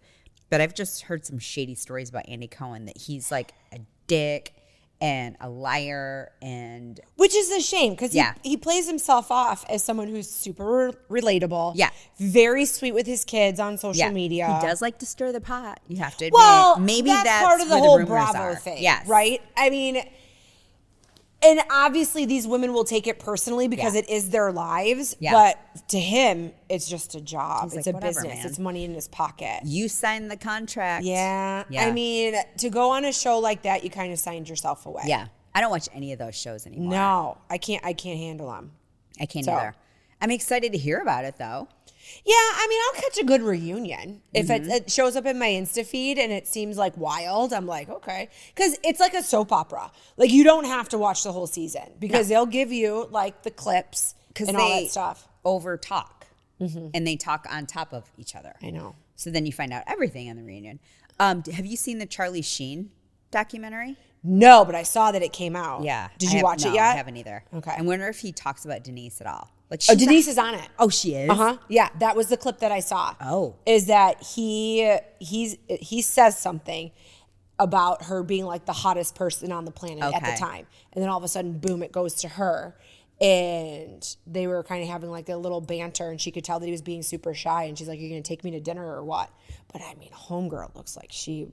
but I've just heard some shady stories about Andy Cohen, that he's like a dick and a liar, and which is a shame because he plays himself off as someone who's super relatable, very sweet with his kids on social media. He does like to stir the pot, you have to admit. Well, maybe that's part of the where whole rumors Bravo are. thing, yes, right? I mean, and obviously these women will take it personally because it is their lives, but to him, it's just a job. He's it's like, a whatever, business. man. It's money in his pocket. You signed the contract. Yeah. I mean, to go on a show like that, you kind of signed yourself away. Yeah. I don't watch any of those shows anymore. No, I can't handle them. I can't either. I'm excited to hear about it, though. Yeah, I mean, I'll catch a good reunion. If it shows up in my Insta feed and it seems like wild, I'm like, okay. Because it's like a soap opera. Like, you don't have to watch the whole season because they'll give you, like, the clips and all that stuff. Over talk. And they talk on top of each other. I know. So then you find out everything on the reunion. Have you seen the Charlie Sheen documentary? No, but I saw that it came out. Yeah. Did you watch it yet? I haven't either. Okay. I wonder if he talks about Denise at all. Like, Denise is on it. Oh, she is? Yeah, that was the clip that I saw. Oh. Is that he says something about her being like the hottest person on the planet at the time. And then all of a sudden, boom, it goes to her. And they were kind of having like a little banter, and she could tell that he was being super shy. And she's like, "You're going to take me to dinner or what?" But I mean, homegirl looks like she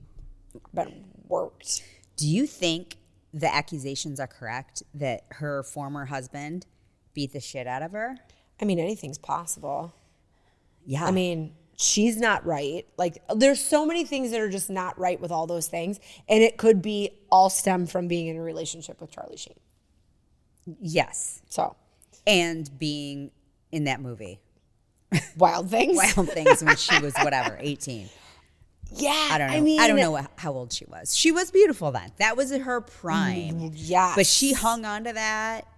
been worked. Do you think the accusations are correct that her former husband beat the shit out of her? I mean, anything's possible. Yeah. I mean, she's not right. Like, there's so many things that are just not right with all those things. And it could be all stem from being in a relationship with Charlie Sheen. Yes. So. And being in that movie. Wild Things? Wild Things when she was, 18. Yeah. I don't know. I don't know how old she was. She was beautiful then. That was her prime. Yeah. But she hung on to that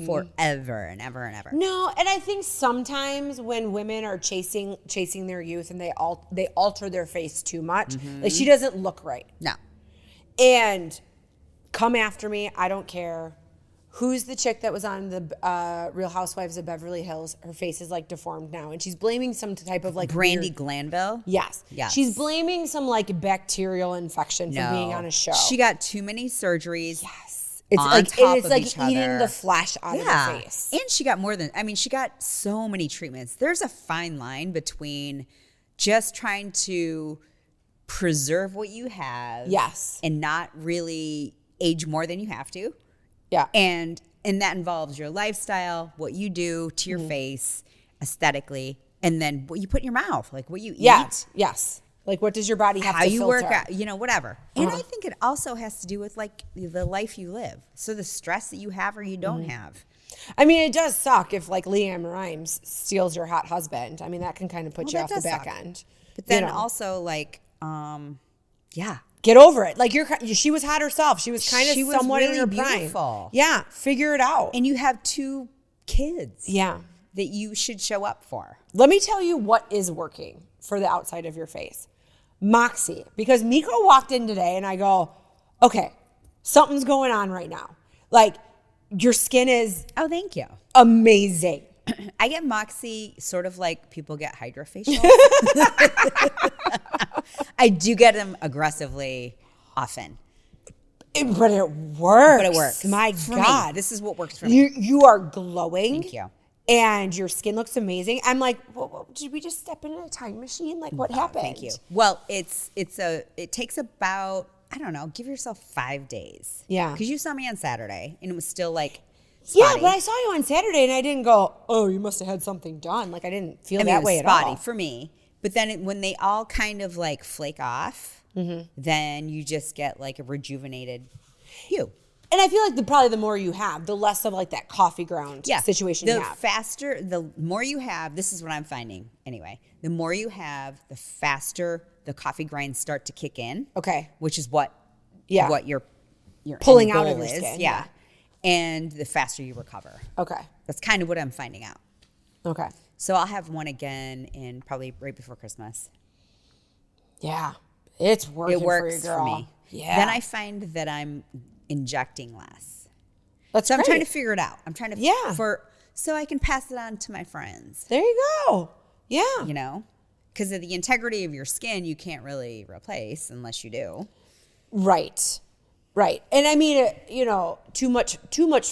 forever and ever and ever. No, and I think sometimes when women are chasing their youth and they alter their face too much, like, she doesn't look right. No. And come after me, I don't care. Who's the chick that was on the Real Housewives of Beverly Hills? Her face is like deformed now, and she's blaming some type of like Brandy weird... Glanville? Yes. She's blaming some like bacterial infection for being on a show. She got too many surgeries. Yes. It's on like top it's of like each eating other. the flesh out of her face. And she got she got so many treatments. There's a fine line between just trying to preserve what you have. Yes. And not really age more than you have to. Yeah. And that involves your lifestyle, what you do to your face aesthetically, and then what you put in your mouth, like what you eat. Yes. Like, what does your body have how to you filter? work out, whatever. And I think it also has to do with like the life you live. So the stress that you have or you don't have. I mean, it does suck if like Leanne Rimes steals your hot husband. I mean, that can kind of put you off the back end. But then also like, yeah. Get over it. Like, she was hot herself. She was kind of somewhat really in her beautiful. prime. Yeah, figure it out. And you have 2 kids. Yeah. That you should show up for. Let me tell you what is working for the outside of your face. Moxie. Because Meko walked in today and I go, okay, something's going on right now. Like, your skin is Oh, thank you. amazing. I get Moxie sort of like people get hydrofacial. I do get them aggressively often. But it works. My For God. me, this is what works for me. You are glowing. Thank you. And your skin looks amazing. I'm like, well, did we just step into a time machine? Like, what happened? Thank you. Well, it takes about, I don't know, give yourself 5 days. Yeah. Because you saw me on Saturday and it was still like spotty. Yeah, but I saw you on Saturday and I didn't go, oh, you must have had something done. Like, I didn't feel that way it was at spotty all. for me. But then when they all kind of like flake off, then you just get like a rejuvenated You. And I feel like probably the more you have, the less of like that coffee ground situation you have. The more you have, this is what I'm finding anyway. The more you have, the faster the coffee grinds start to kick in. Okay. Which is what your pulling end out goal of your is. skin. Yeah. And the faster you recover. Okay. That's kind of what I'm finding out. Okay. So I'll have one again in probably right before Christmas. Yeah. It's working It works for you, girl. for me. Yeah. Then I find that I'm injecting less. That's So great. I'm trying to figure it out. I'm trying to so I can pass it on to my friends. There you go. Yeah. You know, because of the integrity of your skin, you can't really replace unless you do. Right. And I mean, too much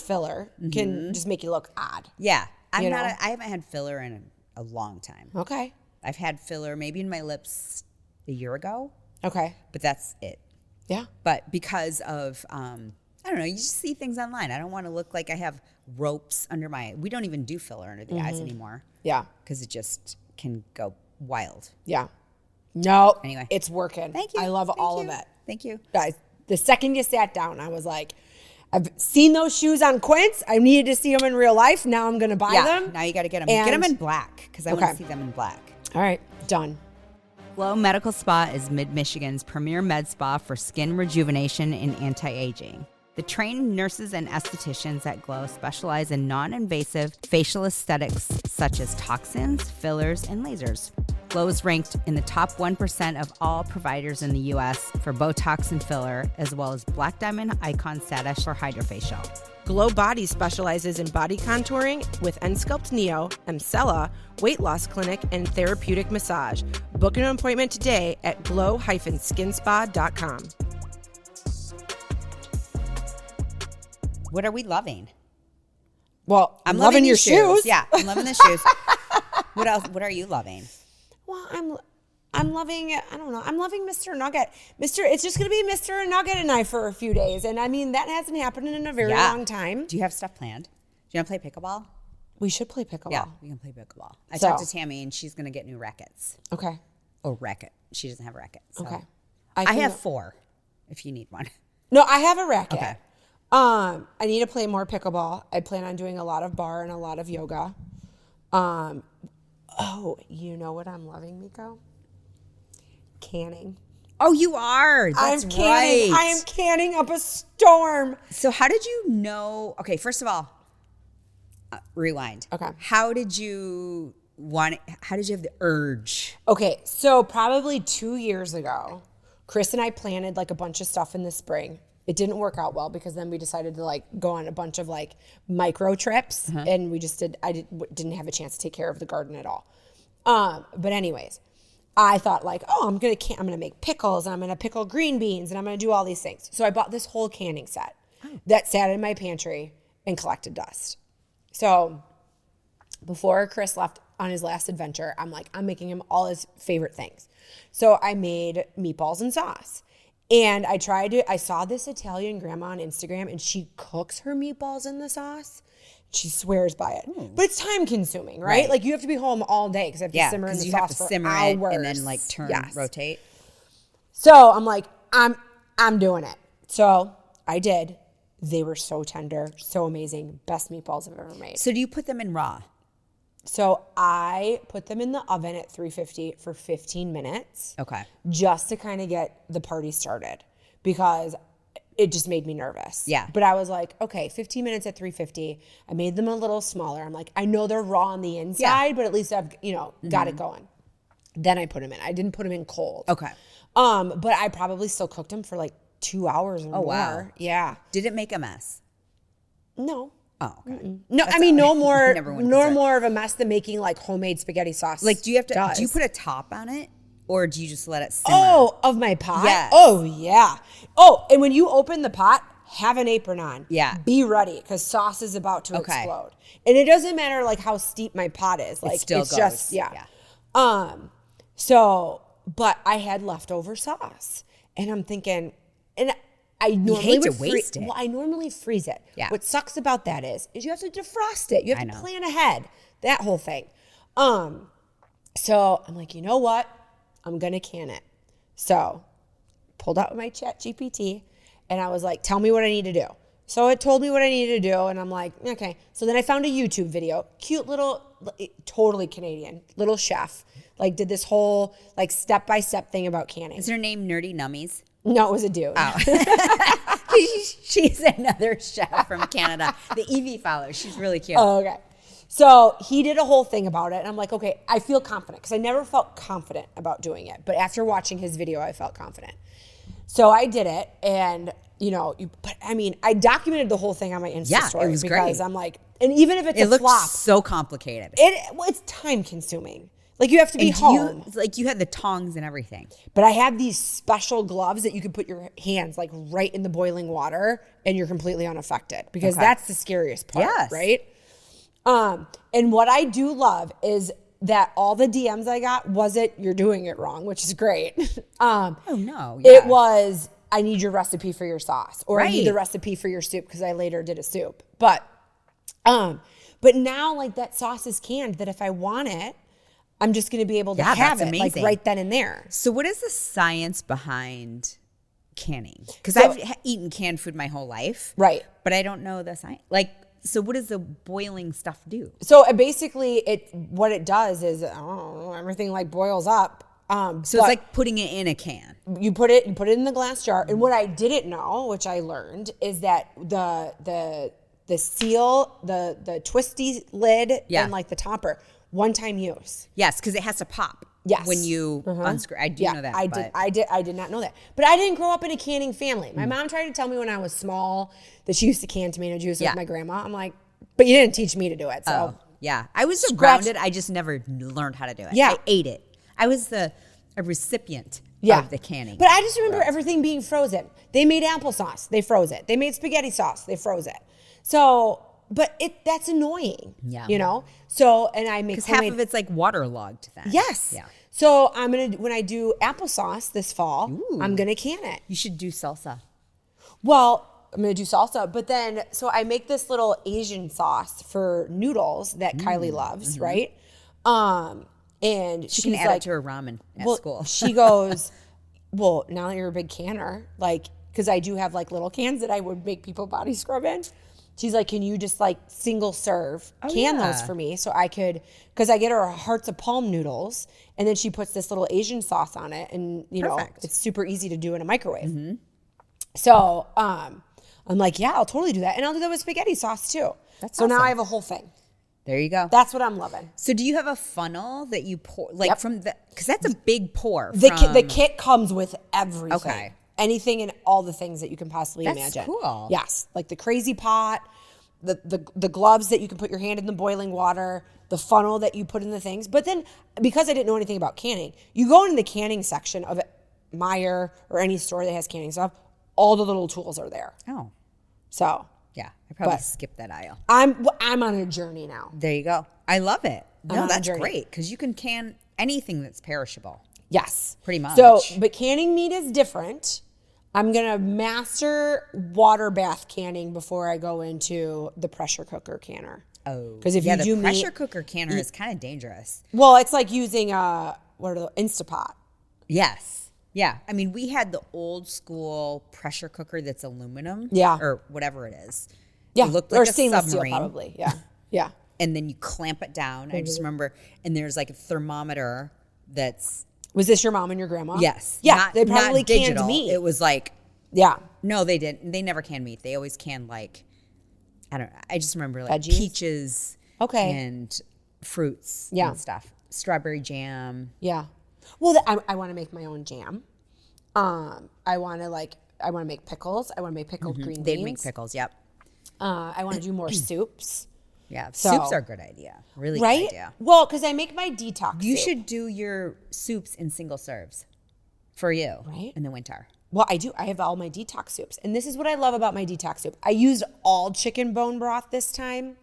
filler can just make you look odd. Yeah. I haven't had filler in a long time. Okay. I've had filler maybe in my lips a year ago. Okay. But that's it. Yeah. But because of, I don't know, you just see things online. I don't want to look like I have ropes under we don't even do filler under the eyes anymore. Yeah. Because it just can go wild. Yeah. No. Anyway. It's working. Thank you. I love all of it. Thank you. Guys, the second you sat down, I was like, I've seen those shoes on Quince. I needed to see them in real life. Now I'm going to buy them. Now you got to get them. And Get them in black because I want to see them in black. All right. Done. Glow Medical Spa is Mid-Michigan's premier med spa for skin rejuvenation and anti-aging. The trained nurses and estheticians at Glow specialize in non-invasive facial aesthetics such as toxins, fillers, and lasers. Glow is ranked in the top 1% of all providers in the U.S. for Botox and filler, as well as Black Diamond Icon status for Hydrofacial. Glow Body specializes in body contouring with Ensculpt Neo, Emcella, weight loss clinic, and therapeutic massage. Book an appointment today at glow-skinspa.com. What are we loving? Well, I'm loving your these shoes. Yeah, I'm loving the shoes. What else? What are you loving? Well, I'm loving, I don't know, I'm loving Mr. Nugget. It's just going to be Mr. Nugget and I for a few days. And I mean, that hasn't happened in a very long time. Do you have stuff planned? Do you want to play pickleball? We should play pickleball. Yeah, we can play pickleball. I talked to Tammy and she's going to get new rackets. Okay. Oh, racket. She doesn't have a racket. So. Okay. I have 4 if you need one. No, I have a racket. Okay. I need to play more pickleball. I plan on doing a lot of bar and a lot of yoga. Oh, you know what I'm loving, Meko? Canning. Oh, you are. That's I'm canning. right. I am canning up a storm. So how did you know? Okay, first of all, rewind. Okay. How did you have the urge? Okay, so probably 2 years ago, Chris and I planted like a bunch of stuff in the spring. It didn't work out well because then we decided to like go on a bunch of like micro trips and we just didn't have a chance to take care of the garden at all. But anyways, I thought like, oh, I'm gonna make pickles and I'm gonna pickle green beans and I'm gonna do all these things. So I bought this whole canning set that sat in my pantry and collected dust. So before Chris left on his last adventure, I'm like, I'm making him all his favorite things. So I made meatballs and sauce. And I saw this Italian grandma on Instagram and she cooks her meatballs in the sauce. She swears by it. But it's time consuming, right? Like you have to be home all day because I have to simmer in the sauce for hours. And then like turn, rotate. So I'm like, I'm doing it. So I did. They were so tender, so amazing. Best meatballs I've ever made. So do you put them in raw? So I put them in the oven at 350 for 15 minutes. Okay. Just to kind of get the party started because it just made me nervous. Yeah. But I was like, okay, 15 minutes at 350. I made them a little smaller. I'm like, I know they're raw on the inside, but at least I've, got it going. Then I put them in. I didn't put them in cold. Okay. But I probably still cooked them for like 2 hours or more. Wow. Yeah. Did it make a mess? No. Oh, okay. No, I mean, no more of a mess than making like homemade spaghetti sauce. Like, do you put a top on it or do you just let it simmer? Oh, of my pot? Yes. Oh, yeah. Oh, and when you open the pot, have an apron on. Yeah. Be ready because sauce is about to explode. And it doesn't matter like how steep my pot is. Like, it's just, yeah. So, but I had leftover sauce and I'm thinking, and I normally would waste it. Well, I normally freeze it. Yeah. What sucks about that is you have to defrost it. You have to plan ahead. That whole thing. So I'm like, you know what? I'm gonna can it. So pulled out my Chat GPT And I was like, tell me what I need to do. So it told me what I needed to do. And I'm like, okay. So then I found a YouTube video, cute little, totally Canadian, little chef, like did this whole like step-by-step thing about canning. Is her name Nerdy Nummies? No, it was a dude. Oh. She's another chef from Canada. The Evie follows. She's really cute. Oh, okay. So he did a whole thing about it. And I'm like, okay, I feel confident because I never felt confident about doing it. But after watching his video, I felt confident. So I did it. And, I documented the whole thing on my Insta story. It was because great. I'm like, and even if it's a looked flop. so complicated. It's time consuming. Like you have to be home. You had the tongs and everything. But I had these special gloves that you could put your hands like right in the boiling water and you're completely unaffected because that's the scariest part, right? And what I do love is that all the DMs I got wasn't you're doing it wrong, which is great. Oh no. It was I need your recipe for your sauce or I need the recipe for your soup because I later did a soup. But now like that sauce is canned that if I want it, I'm just going to be able to have it like right then and there. So what is the science behind canning? Because I've eaten canned food my whole life. Right. But I don't know the science. Like, so what does the boiling stuff do? So basically what it does is, I don't know, everything like boils up. So it's like putting it in a can. You put it in the glass jar. And what I didn't know, which I learned, is that the seal, the twisty lid and like the topper, one-time use. Yes, because it has to pop. Yes. When you unscrew. I do know that. I did not know that. But I didn't grow up in a canning family. My mom tried to tell me when I was small that she used to can tomato juice with my grandma. I'm like, but you didn't teach me to do it. So yeah. I was around it. I just never learned how to do it. Yeah. I ate it. I was a recipient of the canning. But I just remember everything being frozen. They made applesauce. They froze it. They made spaghetti sauce. They froze it. So, but that's annoying. Yeah. So, and I make because half of it's like waterlogged then. Yes. Yeah. So when I do applesauce this fall, I'm gonna can it. You should do salsa. Well, I'm gonna do salsa, but then so I make this little Asian sauce for noodles that Kylie loves, right? And she can add it to her ramen at school. She goes, well, now that you're a big canner, like, because I do have like little cans that I would make people body scrub in. She's like, can you just like single serve can those for me so I could, because I get her hearts of palm noodles and then she puts this little Asian sauce on it and it's super easy to do in a microwave. So I'm like, yeah, I'll totally do that. And I'll do that with spaghetti sauce too. So now I have a whole thing. There you go. That's what I'm loving. So do you have a funnel that you pour, like from the, because that's a big pour. The kit comes with everything. Okay. Anything and all the things that you can possibly imagine. That's cool. Yes. Like the crazy pot, the gloves that you can put your hand in the boiling water, the funnel that you put in the things. But then because I didn't know anything about canning, you go into the canning section of Meijer or any store that has canning stuff, all the little tools are there. Oh. So. Yeah. I probably skipped that aisle. I'm on a journey now. There you go. I love it. No, that's great because you can can anything that's perishable. Yes. Pretty much. So, but canning meat is different. I'm going to master water bath canning before I go into the pressure cooker canner. Oh. Because if you do the pressure cooker canner is kind of dangerous. Well, it's like using Instapot. Yes. Yeah. I mean, we had the old school pressure cooker that's aluminum. Yeah. Or whatever it is. Yeah. It looked like or a stainless submarine. steel probably. Yeah. Yeah. And then you clamp it down. I just remember, and there's like a thermometer that's. Was this your mom and your grandma? Yes. Yeah. They probably not digital. canned meat. It was like. Yeah. No, they didn't. They never canned meat. They always canned like, I don't know. I just remember like veggies? Peaches. Okay. And fruits. Yeah. And stuff. Strawberry jam. Yeah. Well, I want to make my own jam. I want to make pickles. I want to make pickled green beans. They'd make pickles. Yep. I want to do more soups. Yeah. So, soups are a good idea. Really good idea. Well, because I make my detox You soup. should do your soups in single serves for you. Right. In the winter. Well, I do. I have all my detox soups. And this is what I love about my detox soup. I used all chicken bone broth this time.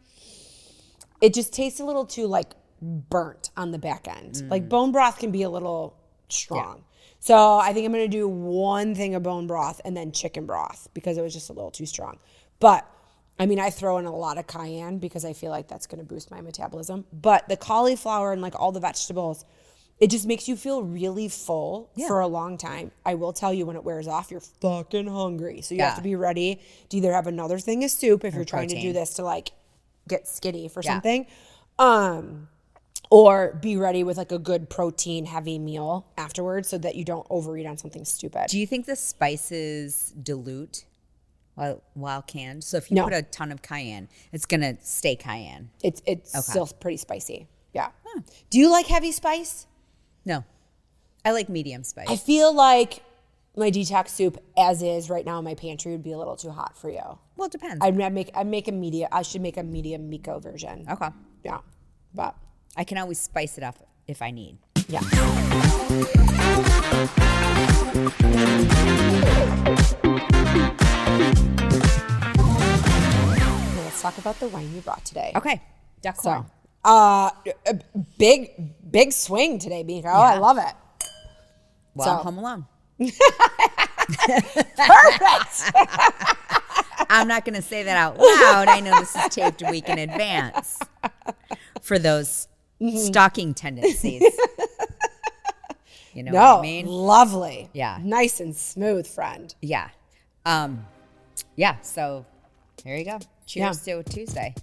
It just tastes a little too like burnt on the back end. Like bone broth can be a little strong. Yeah. So I think I'm going to do one thing of bone broth and then chicken broth because it was just a little too strong. But I mean, I throw in a lot of cayenne because I feel like that's going to boost my metabolism. But the cauliflower and like all the vegetables, It just makes you feel really full for a long time. I will tell you, when it wears off, you're fucking hungry. So you have to be ready to either have another thing of soup if you're trying to do this to like get skinny for something. Or be ready with like a good protein heavy meal afterwards so that you don't overeat on something stupid. Do you think the spices dilute while canned? So if you put a ton of cayenne, it's going to stay cayenne. It's still pretty spicy. Yeah. Do you like heavy spice? No. I like medium spice. I feel like my detox soup as is right now in my pantry would be a little too hot for you. Well, it depends. I should make a medium Meko version. Okay. Yeah. But I can always spice it up if I need. Yeah. Let's talk about the wine you brought today. Okay. Duck horn. Big swing today, Meko. Yeah. I love it. Well, Home Alone. Perfect. I'm not going to say that out loud. I know this is taped a week in advance for those stalking tendencies. You know what I mean? Lovely. Yeah. Nice and smooth, friend. Yeah. So there you go. Cheers to a Tuesday.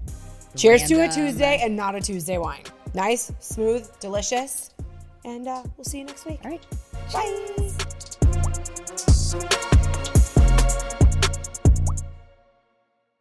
Cheers to a Tuesday and not a Tuesday wine. Nice, smooth, delicious. And we'll see you next week. All right. Bye.